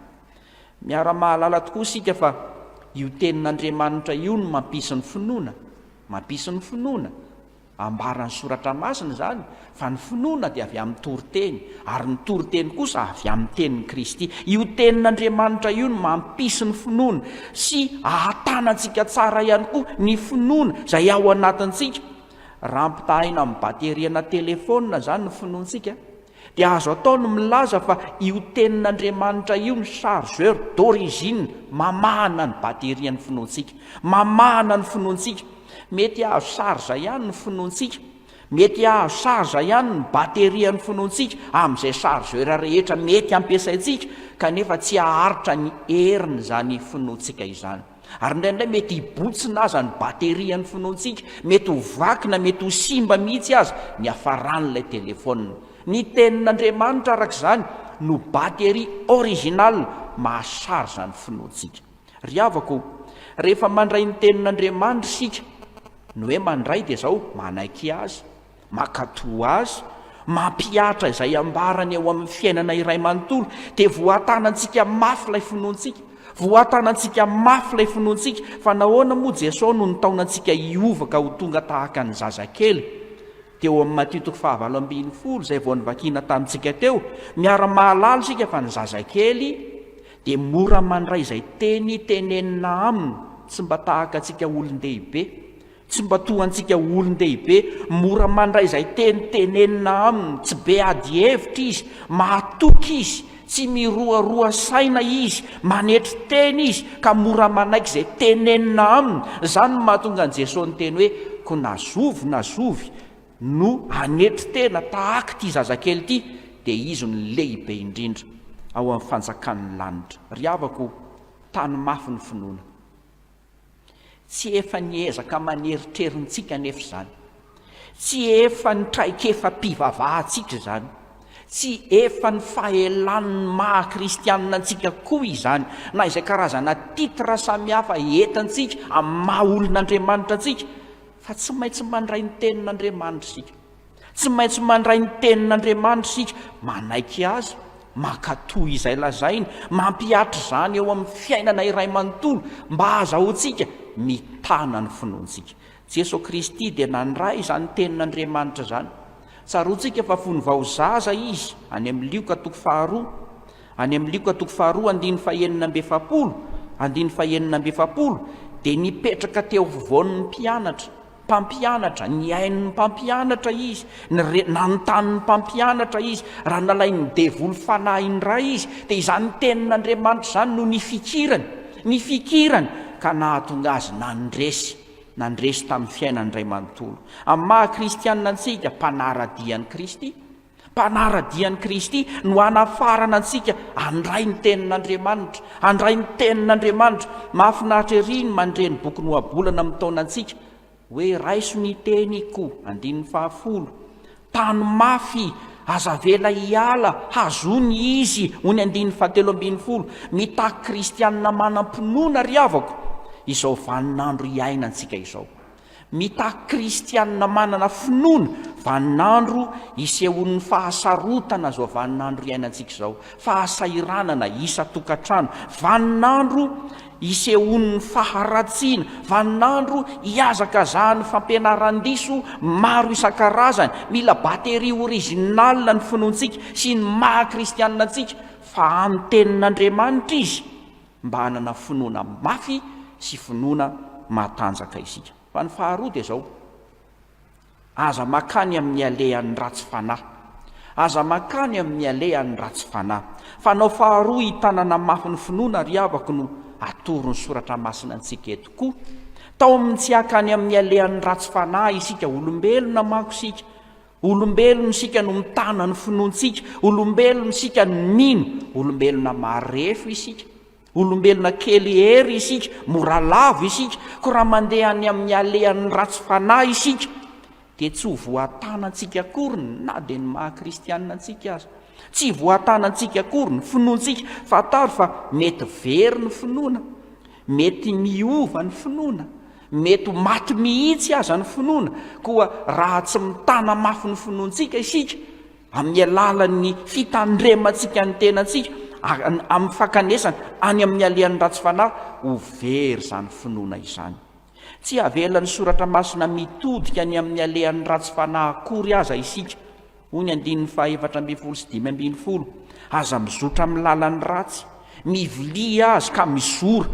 Miara-mahalala tokoa sika fa io tenin'Andriamanitra io no mampisy ny finoana, mampisy ny finoana. Ambaran'ny soratra masina zany fa ny finoana dia avy amin'ny toriteny, ary ny toriteny kosa avy amin'ny tenin'ny Kristy. Io tenin'Andriamanitra io no mampisy ny finoana sy ahatanantsika tsara ihany koa ny finoana izay ao anatintsika. Raha mpitahina amin'ny bateriana telefona zany ny finoantsika, dia azo atao no milaza fa io tenin'Andriamanitra io ny chargeur d'origine, mamahana ny baterian'ny finoantsika, mamahana ny finoantsika. Mety azo sarza ihany ny finoantsika, mety azo sarza ihany ny baterian'ny finoantsika amin'izay chargeur rehetra mety ampiasaintsika, kanefa tsy haharitra ny heriny zany finoantsika izany. Ary indraindray mety hibotsina aza ny baterian'ny finoantsika, mety ho vakina, mety ho simba mihitsy aza ny hafaran'ilay telefona. Ny tenin'Andriamanitra arak'izany no batery original mahasarza ny finoantsika. Ry havako, rehefa mandray ny tenin'Andriamanitra sika, no hoe mandray dia zao manaiky azy, makato azy, mampiatra izay ambarany eo amin'ny fiainana iray manontolo, dia voatanantsika mafy ilay finoantsika, voatanantsika mafy ilay finoantsika. Fa nahoana moa Jesosy no nitaonantsika hiovaka ho tonga tahaka ny zazakely? Teo amin'ny Matthieu 5:20 izay vao nivakiana tamintsika teo, miara-mahalala sika fa ny zazakely dia mora mandray izay teny tenenina aminy, tsy mba tahaka antsika olon-dehibe, tsy mba tohantsika olon-dehibe, mora mandray izay teny tenenina aminy, tsy be ady hevitra izy, mahatoky izy, tsy miroaroa saina izy, manetry teny izy, ka mora manaiky izay tenenina aminy. Zany mahatonga an Jesosy ny teny hoe ko nazovy no anetry tena tahaka ty zazakely ty, dia izy ny lehibe indrindra ao amin'ny fanjakan'ny lanitra. Ry havako, tany mafy ny finoana, tsy efa niezaka maneritrerintsika nefa zany, tsy efa nitraikefa mpivavahantsika zany, tsy efa ny fahelan'ny maha-kristianina antsika koa izany, na izay karazana titra samihafa entantsika amin'ny maha-olon'Andriamanitra antsika, fa tsy maintsy mandray ny tenin'Andriamanitra sika, tsy maintsy mandray ny tenin'Andriamanitra sika, manaiky azy, makatoy izay lazainy, mampiatra zany eo amin'ny fiainana iray manontolo mba azahoantsika mitana ny finoantsika. Jesosy Kristy dia nandray izany tenin'Andriamanitra zany. Tsaroantsika fa fony vao zaza izy, any amin'ny Lioka 2, any amin'ny Lioka 2:7, dia nipetraka teo vovoan'ny mpampianatra, ny ain'ny mpampianatra izy, nanontany ny mpampianatra izy, raha nalay ny devoly fanahy indray izy, dia izany tenin'Andriamanitra zany no ny fikirany ka nahatonga azy nandresy tamin'ny fiainany iray manontolo. Amin'ny maha-kristianina antsika, mpanaradian'ny Kristy no hanafarana antsika handray ny tenin'Andriamanitra. Mahafinaritra ery ny mandreny boky noabolana amin'ny taonantsika hoe raiso ny teniko, 10:10, tany mafy aza vela hiala, hazony izy, hony 10:13, mitaky kristianina manam-pinoana ry havako, izao vaninandro iainantsika izao. Mitaky kristianina manana finoana, vaninandro isehon'ny fahasarotana zao vaninandro iainantsika izao, fahasairanana isa-tokantrano, vaninandro isehon'ny faharatsiana, vaninandro hiazakazahany fampianaran-diso maro isan-karazany. Mila batery original ny finoantsika sy ny maha-kristianina antsika, fa amin'ny tenin'Andriamanitra izy mba hanana finoana mafy sy finoana matanjaka isika. Fa ny faharoa dia zao, aza makany amin'ny alehan'ny ratsy fanahy aza makany amin'ny alehan'ny ratsy fanahy fa nao faharoa hitanana mafy ny finoana ry avako no atorony soratra masina antsika etokoa tao amin'ny tsy hakany amin'ny alehan'ny ratsy fanahy isika olombelona mako sika olombelona sika no mitana ny finoantsika olombelona sika ny mino olombelona marefo isika olombelona kely hery isika moralavo isika ko raha mandeha any amin'ny alehan'ny ratsy fanahy isika dia tsy ho voatanantsika akory na dia ny mahakristianina antsika azy tsy voatanantsika akory ny finoantsika fataro fa mety very ny finoana mety miova ny finoana mety maty mihitsy aza ny finoana koa raha tsy mitana mafy ny finoantsika isika amin'ny alalan'ny fitandremantsika ny tenantsika amin'ny fakanesana any amin'ny alehan'ny ratsy fanahy ho very zany finoana izany tsy avelan'ny soratra masina mitodika any amin'ny alehan'ny ratsy fanahy akory aza isika hoy ny 7:25 aza mizotra amin'ny lalan'ny ratsy mivilia azy ka mizora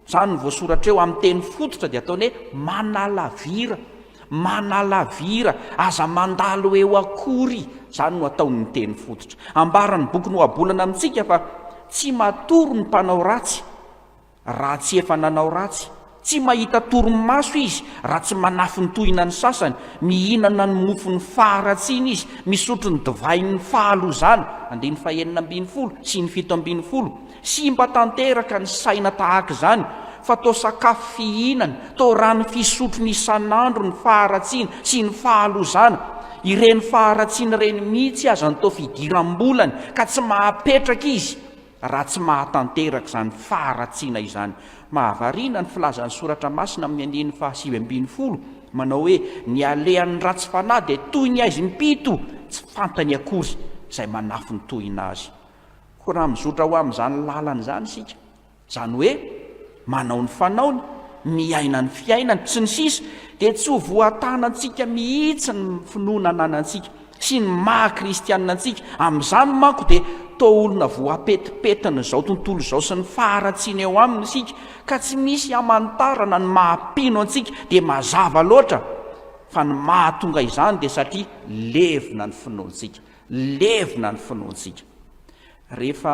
zany ny voasoratra eo amin'ny teny fototra dia ataony hoe manalavira aza mandalo eo akory zany no ataony ny teny fototra ambarany boky no abolana amintsika fa tsy matoro ny mpanao ratsy raha tsy efa nanao ratsy tsy mahita toromaso izy raha tsy manafy ny tohina ny sasany mihinana ny mofo ny faharatsiana izy misotro ny divain'ny fahalozana 9:12 sy ny 7:12 sy mba tanteraka ny saina tahaka izany fa tao sakafo fihinana tao rano fisotro ny isan'andro ny faharatsiana sy ny fahalozana ireny faharatsiana ireny mihitsy aza ny tao fidiram-bolany ka tsy mahapetraka izy raha tsy mahatanteraka izany faharatsiana izany mahavariana ny filazan'ny soratra masina amin'ny 9:7 manao hoe ny alehan'ny ratsy fanahy dia toy ny aizy mipito tsy fantany akory izay manafy ny tohina azy ko raha mizotra ho amin'izany lalana izany isika izany hoe manao ny fanaony miaina ny fiainany tsy ny sisa dia tsy ho voatanantsika mihitsy ny finoana ananantsika sy ny mahakristianina antsika amin'izany manko dia tao olona voapetipetana izao tontolo izao sy ny faharatsiana eo aminy isika ka tsy misy hamantarana ny mahampino antsika dia mazava loatra fa ny mahatonga izany dia satria levina ny finoantsika rehefa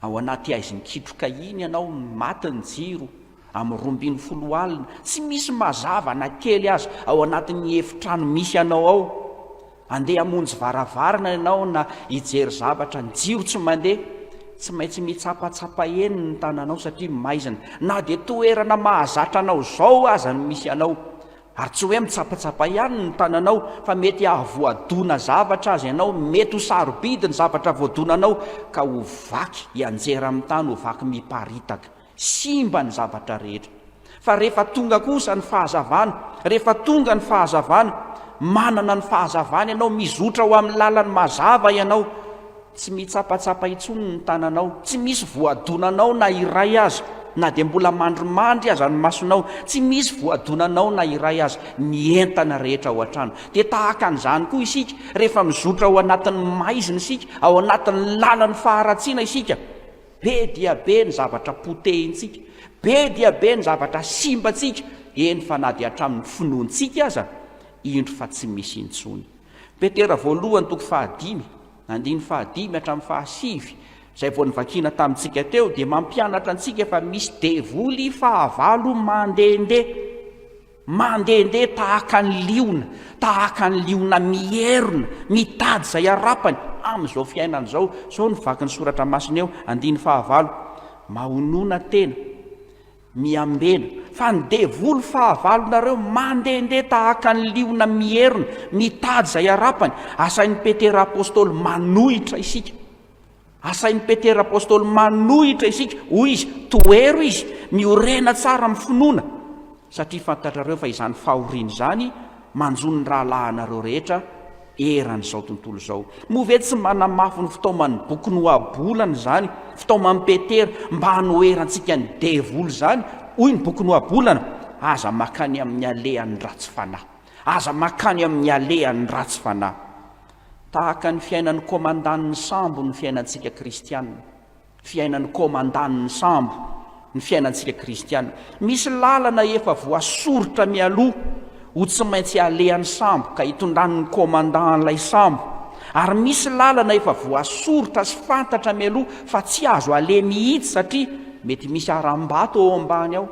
ao anaty aizy mikitroka iny ianao maty ny jiro amin'ny 12 alina tsy misy mazava na kely azy ao anatin'ny efitrano misy ianao ao andeha hamonjy varavarana ianao na hijery zavatra ny jiro tsy mandeha tsy maintsy mitsapatsapa eniny ny tananao satria maizana na dia toerana mahazatra anao zao aza ny misy ianao ary tsy hoe mitsapatsapa ihany ny tananao fa mety ahavoadona zavatra azy ianao mety ho sarobidy ny zavatra voadonanao ka ho vaky hianjera amin'ny tany ho vaky miparitaka simba ny zavatra rehetra fa rehefa tonga kosa ny fahazavana manana ny fahazavana ianao mizotra ho amin'ny lalany mazava ianao tsy mitsapatsapa itsony ny tananao tsy misy voadonanao na iray azy na dia mbola mandromandry aza ny masonao tsy misy voadonanao na iray azy ny entana rehetra ao an-trano dia tahaka an'izany koa isika rehefa mizotra ao anatin'ny maizina isika ao anatin'ny lalany faharatsiana isika be dia be ny zavatra potehintsika be dia be ny zavatra simbatsika eny fa na dia hatramin'ny finoantsika aza indro fa tsy misy intsony Petera voalohany 5 hatramin'ny 7 izay vao nivakina tamintsika teo dia mampianatra antsika fa misy devoly fahavalo mandehandeha tahaka ny liona mierona mitady izay arapany amin'izao fiainana izao ny vaky ny soratra masina eo 9 mahonona tena miambena fa ny devoly fahavalonareo mandehandeha tahaka ny liona mierona mitady izay arapany asain'ny Petera apôstôly manohitra isika hoy izy toero izy miorena tsara amin'ny finoana satria fantatrareo fa izany fahoriana izany manjony rahalahanareo rehetra eran'izao tontolo izao move tsy manamafy ny fitaoman'ny boky no abolana izany fitaoman'ny Petera mba hanoerantsika ny devoly izany hoy ny boky no abolana aza makany amin'ny alehan'ny ratsy fanahy tahaka ny fiainan'ny komandan'ny sambo ny fiainantsika kristianina misy lalana efa voasorotra mialoha ho tsy maintsy alehan'ny sambo ka hitondran'ny komandan'ilay sambo, ary misy lalana efa voasoritra sy fantatra mialoha fa tsy azo ale mihitsy satria mety misy aram-bato ao ambany ao,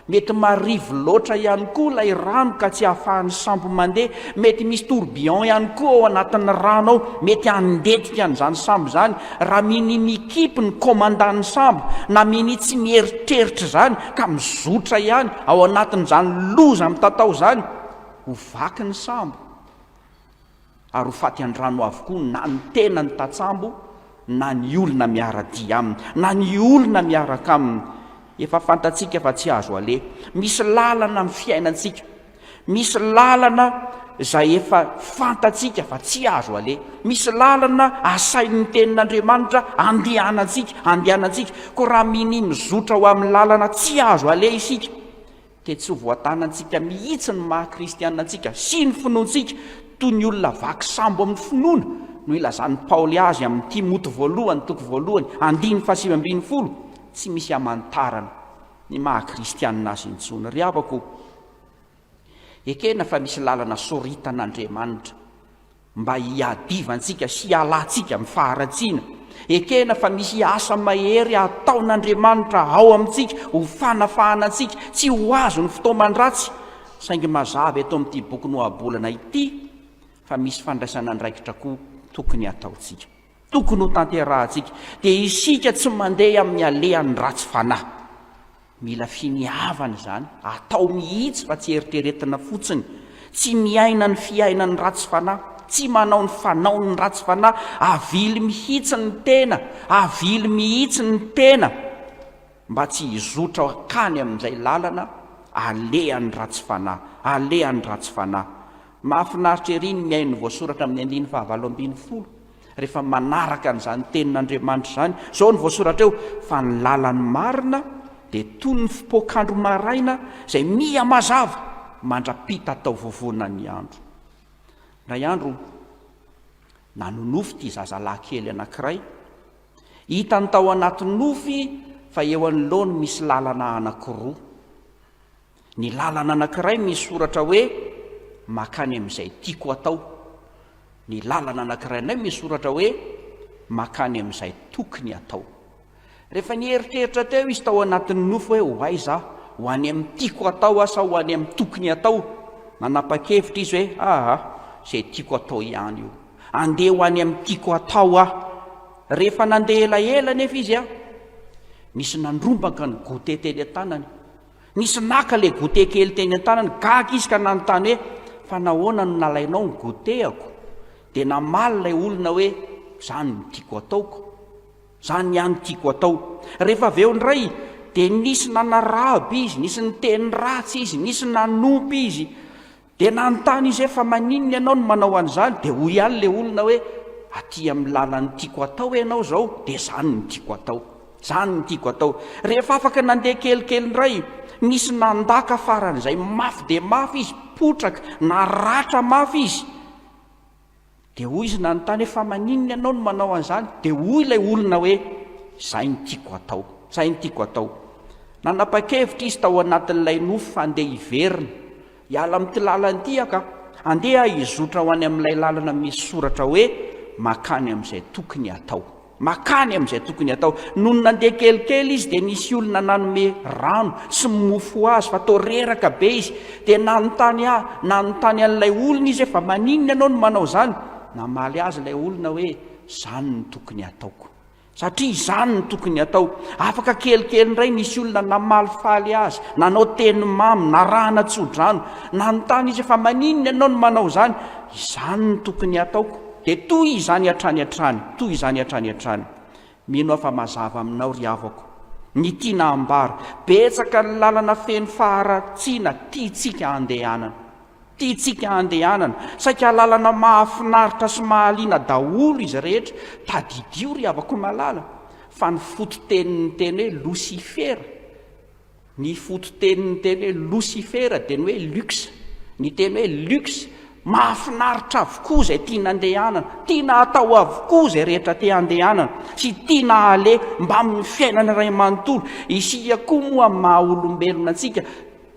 mety marivo loatra ihany koa ilay rano ka tsy hahafahan'ny sambo mandeha, mety misy tourbillon ihany koa ao anatin'ny rano ao, mety andetika an'izany sambo zany. Raha mini mikipy ny komandan'ny sambo na mini tsy mieritreritra zany ka mizotra ihany ao anatin'izany loza mitatao zany, ho vaky ny sambo ary ho faty an-drano avokoa na ny tena ny tatsambo na ny olona miara-dia aminy na ny olona miaraka aminy. Efa fantatsika fa tsy azo ale. Misy lalana amin'ny fiainantsika, misy lalana izay efa fantatsika fa tsy azo ale. Misy lalana asain'ny tenin'Andriamanitra andehanantsika, ko raha mini mizotra ho amin'ny lalana tsy azo ale isika, dia tsy ho voatanantsika mihitsy ny maha-kristianantsika sy ny finoantsika toy ny olona vaky sambo amin'ny finoana no ilazan'ny Paoly azy amin'ny Timoty 1:1 tsy misy amantarana ny maha-kristianina azy intsony. Ry havako, ekena fa misy lalana soritan'Andriamanitra mba hiadivantsika sy hialantsika amin'ny faharatsiana. Ekena fa misy asa mahery ataon'Andriamanitra ao amintsika ho fanafahanantsika, tsy ho azo ny fotoaman-dratsy. Saingy mazava eto amin'ity boky noabolana ity fa misy fandraisana andraikitra koa tokony ataontsika, tokony ho tanterahantsika, dia isika tsy mandeha amin'ny alehan'ny ratsy fanahy. Mila finiavana izany, atao mihitsy fa tsy eritreretina fotsiny, tsy miaina ny fiainan'ny ratsy fanahy, tsy manao ny fanaon'ny ratsy fanahy, avily mihitsy ny tena, avily mihitsy ny tena, mba tsy hizotra kany amin'izay lalana alehan'ny ratsy fanahy. Mahafinaritra ery ny miaino voasoratra amin'ny 9:20 rehefa manaraka an'izany tenin'Andriamanitra zany. Zao ny voasoratra eo, fa ny lalan'ny marina dia toy ny fipoakandro maraina izay miha mazava mandrapita tao voavoana ny andro. Ray andro nanonofy ity zazalahy kely anankiray, hitany tao anatin'ny nofy fa eo anoloany misy lalana anankiroa. Ny lalana anankiray misy soratra hoe makany amin'izay tiako atao, ny lalana anankiray nay misy soratra hoe makany amin'izay tokony atao. Rehefa nieritreritra teo izy tao anatin'ny nofo hoe ho aiza ho any amin'ny tiako atao asa ho any amin'ny tokony atao, nanapa-kevitra izy hoe izay tiako atao ihany io, andeha ho any amin'ny tiako atao aho. Rehefa nandeha elaela nefa izy misy nandrombaka ny gote teny an-tanany, misy naka le gote kely teny an-tanany, gaga izy ka nanontany hoe fa nahoana no nalainao ny goteako? Dia namaly ilay olona hoe zany ny tiako ataoko, zany ihany tiako atao. Rehefa avy eo indray dia nisy nanaraby izy, nisy niteny ratsy izy, nisy nanompy izy, dia nanontany izy hoe fa maninona ianao no manao an'izany? Dia hoy ihany ilay olona hoe aty amin'ny lalany tiako atao ianao zao, dia zany ny tiako atao. Rehefa afaka nandeha kelikely indray, nisy nandaka faran'izay mafy dia mafy izy, potraka naratra mafy izy, dia hoy izy nanontany hoe fa maninona ianao no manao an'izany? Dia hoy ilay olona hoe izay ny tiako atao. Nanapa-kevitra izy tao anatin'ilay nofo fa andeha hiverina, hiala amin'ity lalana ity aka, andeha hizotra ho any amin'ilay lalana misy soratra hoe makany amin'izay tokony atao. Noho nandeha kelikely izy dia nisy olona nanome rano sy mofo azy fa tao reraka be izy, dia nanontany an'ilay olona izy fa maninona ianao no manao zany? Namaly azy ilay olona hoe zany ny tokony ataoko, satria zany ny tokony atao. Afaka kelikely indray nisy olona namaly faly azy, nanao teny mamy, narahana tsodrano, nanontany izy fa maninona ianao no manao zany? Izany ny tokony ataoko. Dia toy izany hatrany. Mino afa mazava aminao ry havako, ny tiana ambara, betsaka ny lalana feno faharatsiana tiantsika andehanana, saika lalana mahafinaritra sy mahaliana daholo izy rehetra. Tadidio ry havako malala fa ny fototenin'ny teny hoe Lucifera, ny fototenin'ny teny hoe Lucifera dia ny hoe luxe, ny teny hoe luxe, mahafinaritra avokoa izay tiana andehanana, tiana atao avokoa izay rehetra te andehanana, sy tiana ale mba amin'ny fiainana iray manontolo. Isika koa moa maha olombelona antsika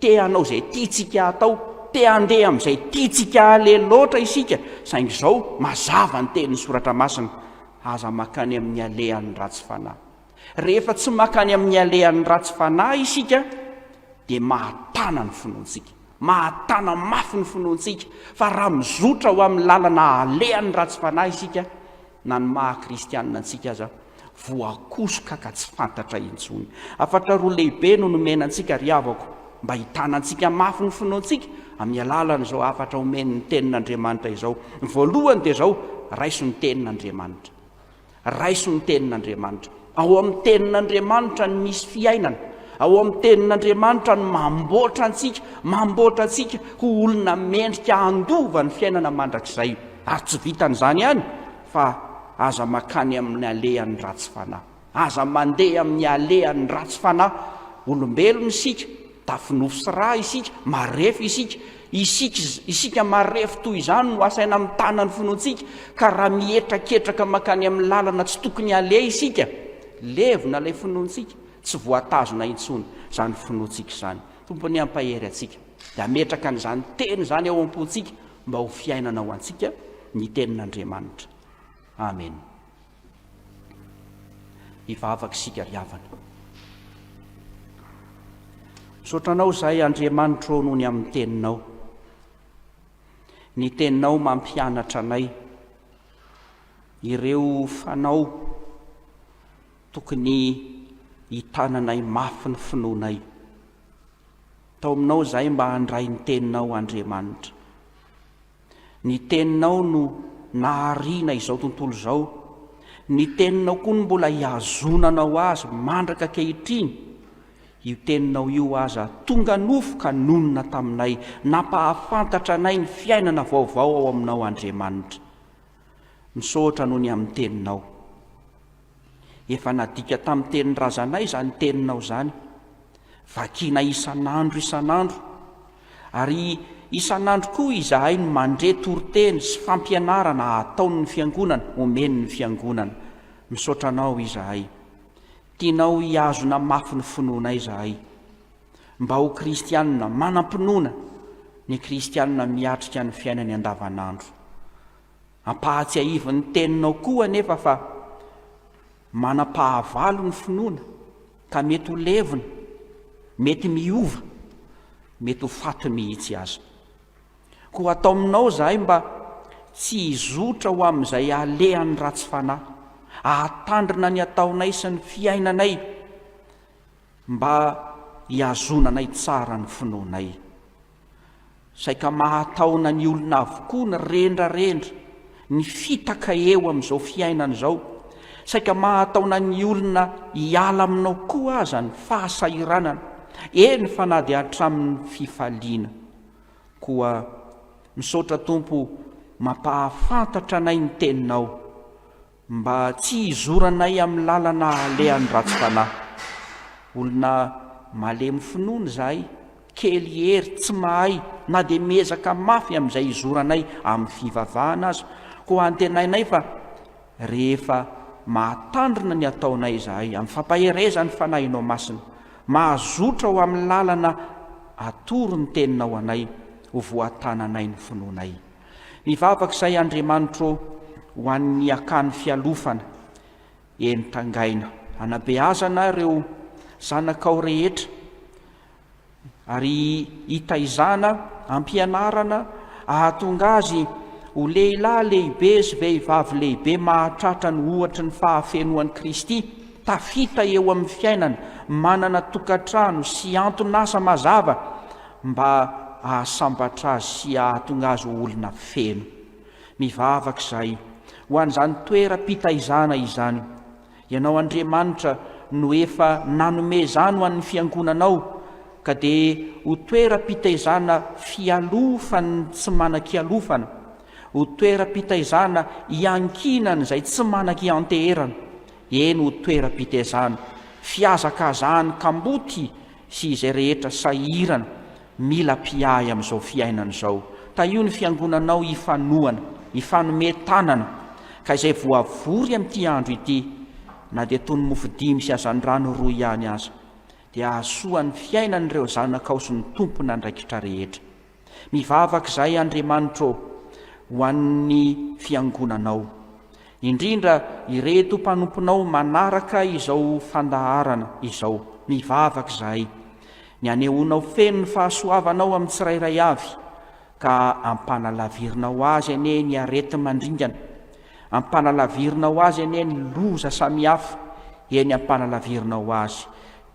te hanao izay tiantsika atao, te andeha amin'izay tiatsika ale loatra isika saingy izao mazava ny tenin'ny soratra masina aza makany amin'ny alehan'ny ratsy fanahy. Rehefa tsy makany amin'ny alehan'ny ratsy fanahy isika dia mahatana ny finoantsika, mahatana mafy ny finoantsika. Fa raha mizotra ho amin'ny lalana alehan'ny ratsy fanahy isika na ny maha-kristianina antsika aza voakosoka ka tsy fantatra intsony. Afatra roa lehibe no nomenantsika ry havako mba hitanantsika mafy ny finoantsika amin'ny alalan'izao afatra omen'ny tenin'Andriamanitra izao. Voalohany dia izao, raiso ny tenin'Andriamanitra, raiso ny tenin'Andriamanitra. Ao amin'ny tenin'Andriamanitra ny misy fiainana, ao amin'ny tenin'Andriamanitra ny mamboatra antsika ho olona mendrika andova ny fiainana mandrakizay. Ary tsy vitan'izany ihany fa aza makany amin'ny alehan'ny ratsy fanahy, aza mandeha amin'ny alehan'ny ratsy fanahy. Olombelona isika, tafinofo sy ra isika, marefo isika marefo toy izany no asaina amin'ny tanany finoantsika. Ka raha mietraketraka makany amin'ny lalana tsy tokony ale isika, levona ilay finoantsika, tsy voatazona intsony izany finoantsika izany. Tompony ampahery antsika dia ametraka n'izany teny izany ao am-pontsika mba ho fiainana ho antsika ny tenin'Andriamanitra. Amen. Hivavaka isika ry havana. Misaotranao izahay Andriamanitra noho ny amin'ny teninao. Ny teninao mampianatra anay ireo fanao tokony hitananay mafy ny finoanay. Tao aminao izahay mba handray ny teninao Andriamanitra. Ny teninao no nahariana izao tontolo izao. Ny teninao koa no mbola hiazonanao azy mandraka ankehitriny. Io teninao io aza tonga nofo ka nonona taminay, napahafantatra anay ny fiainana vaovao ao aminao Andriamanitra. Misaotra noho ny amin'ny teninao. Efa nadika tamin'ny tenin'ny razanay izany teninao izany, vakiana isan'andro, ary isan'andro koa izahay no mandre toriteny sy fampianarana ataon'ny fiangonana, omeny ny fiangonana. Misaotranao izahay, tianao hiazona mafy ny finoanay izahay, mba ho kristianina manam-pinoana, ny kristianina miatrika ny fiainany andavanandro. Ampahatsiahivo ny teninao koa anefa fa manam-pahavalo ny finoana, ka mety ho levona, mety miova, mety ho faty mihitsy aza. Koa atao aminao izahay mba tsy hizotra ho amin'izay alehan'ny ratsy fanahy, ahatandrina ny ataonay sy ny fiainanay mba hiazonanay tsara ny finoanay. Saika mahataona ny olona avokoa ny rendrarendra, ny fitaka eo amin'izao fiainana izao. Saika mahataona ny olona hiala aminao koa aza ny fahasahiranana, eny fa na dia hatramin'ny fifaliana. Koa misaotra Tompo mampahafantatra anay ny teninao, mba tsy hizoranay amin'ny lalana alehan'ny ratsy fanahy. Olona malemy finoana izahay, kely hery, tsy mahay, na dia miezaka mafy amin'izay hizoranay amin'ny fivavahana azy. Koa antenainay fa rehefa mahatandrina ny ataonay izahay amin'ny fampaherezany fanahinao masina, mahazotra ho amin'ny lalana atoro ny teninao anay, ho voatananay ny finoanay. Mivavaka izay Andriamanitra ho an'ny akany fialofana eny Tangaina, anabeazana ireo zanakao rehetra, ary hitaizana, ampianarana, ahatonga azy ho lehilahy lehibe sy vehivavy lehibe mahatratra ny ohatra ny fahafenoan'i Kristy, tafita eo amin'ny fiainana, manana tokantrano sy anton'asa mazava mba ahasambatra azy sy ahatonga azy ho olona feno. Mivavaka izay ho an'izany toeram-pitaizana izany. Ianao Andriamanitra no efa nanome izany ho an'ny fiangonanao, ka dia ho toeram-pitaizana fialofany tsy manan-kialofana, ho toeram-pitaizana hiankinana izay tsy manan-kianteherana, eny ho toeram-pitaizana fiazakazahany kamboty sy izay rehetra sahirana mila piahy amin'izao fiainana izao. Ta io ny fiangonanao hifanohana, hifanome tanana, ka izay voavory amin'ity andro ity, na dia toy ny mofo-dimy sy hazan-drano roa ihany aza, dia ahasoan'ny fiainan'ireo zanakao sy ny tompona andraikitra rehetra. mivavaka izay Andriamanitra ho an'ny fiangonanao, indrindra ireto mpanomponao manaraka izao fandaharana izao. Mivavaka izahay ny anehoanao feno ny fahasoavanao amin'ny tsirairay avy, ka ampanalavirinao azy ane ny arety mandringana, ampanalavirinao azy ane ny loza samihafa, eny ampanalavirinao azy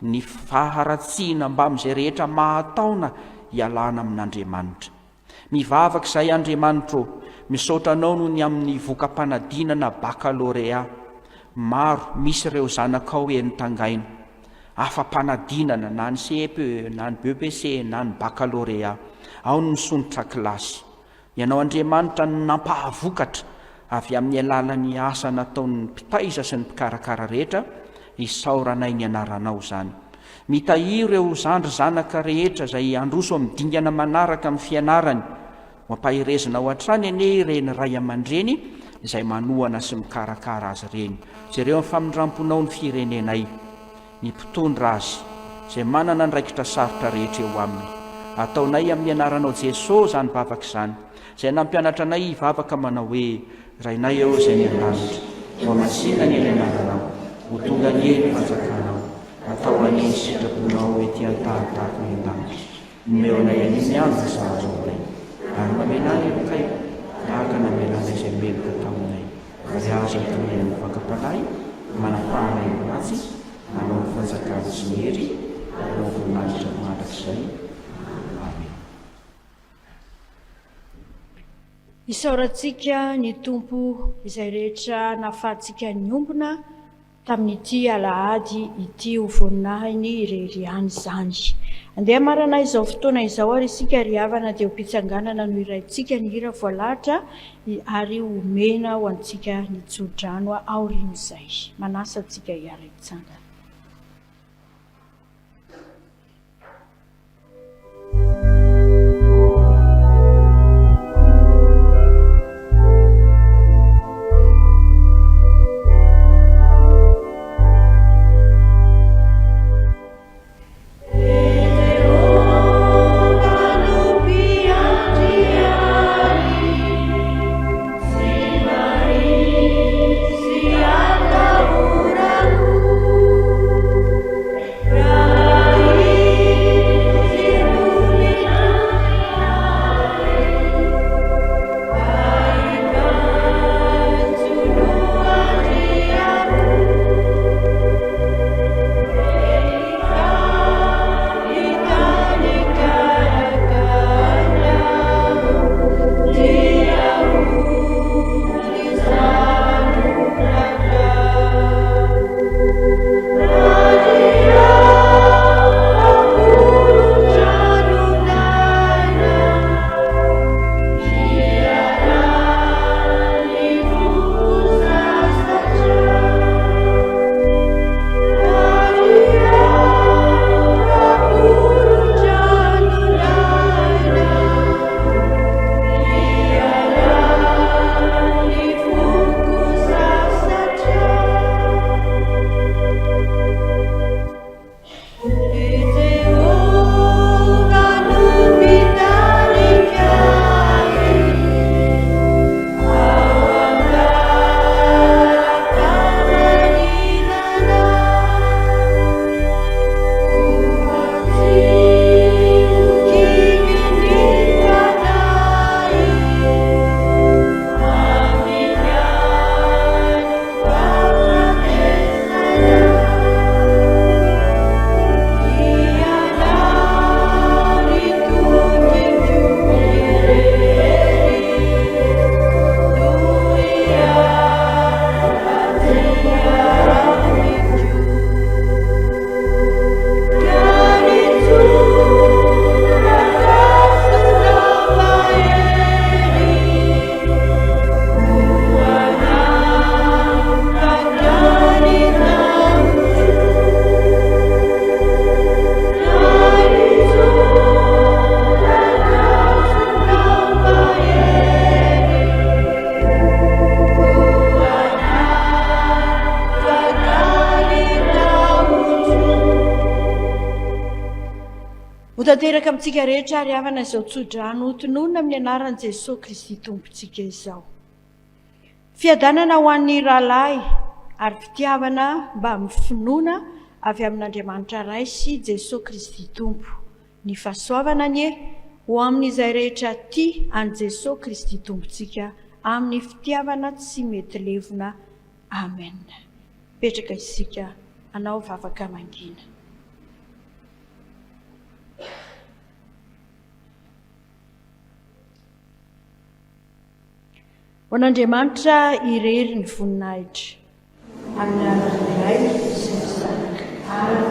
ny faharatsiana mba amin'izay rehetra mahataona hialana amin'Andriamanitra. Mivavaka izay Andriamanitra, misaotra anao noho ny amin'ny vokampanadinana bakalorea. Maro misy ireo zanakao eny Tangaina, afa-panadinana na ny CEP, na ny BEPC, na ny bakalorea, ao ny misonitra kilasy. Ianao Andriamanitra no nampahavokatra avy amin'ny alalan'ny asa nataon'ny mpitaiza sy ny mpikarakara rehetra, isaoranay ny anaranao zany. Mitahiry ireo zandry zanaka rehetra izay androso amin'ny dingana manaraka amin'ny fianarany, mampahirezina ao hatrany ane ireny ray aman-dreny izay manohana sy mikarakara azy reny. Jereo famindramponao ny firenenay, ny mpitondra azy izay manana ndraikitra sarotra rehetra eo aminy. Ataonay amin'ny anaranao Jesosy zany vavaka izany, izay nampianatra anay hivavaka manao hoe: Rainay eo izay ny an-danitra, ho masina ny anaranao, ho tonga ny eny fanjakanao, atao an'iny sitraponao ety an-tahatahaka ny an-danitra. Nomeonay an'iny andro sahazoanay, ary mamenay elokay tahaka namelanay izay meloka taminay. Ary azo toy ny vakapalay, manapahanay ny ratsy, manao ny fanjakana sy ny hery, manao voninahitra mandrakizay. Amen. Isaorantsika ny tompo izay rehetra nafahantsika ny ombona tamin'ity alahady ity ho voninahiny ireriany izany. Andeha marana izao fotoana izao ary isika ry havana dia ho mpitsanganana no iraintsika ny hira voalahatra ary homena ho antsika ny tsodrano aorian'izay. Manasa antsika hiara hitsangana. Siapa ho tanteraka amintsika rehetra ary havana izao tsodrano hotononona amin'ny anaran'i Jesosy Kristy tompontsika izao. Fiadanana ho an'ny rahalahy ary fitiavana mba amin'ny finoana avy amin'Andriamanitra Ray sy Jesosy Kristy tompo. Ny fahasoavana nie ho amin'izay rehetra tia an'i Jesosy Kristy tompontsika amin'ny fitiavana tsy mety levona. Amen. Petraka isika anao vavaka mangina. Ho an'Andriamanitra irery ny voninahitra. Amin'ny anarana iray sy ny zanaka.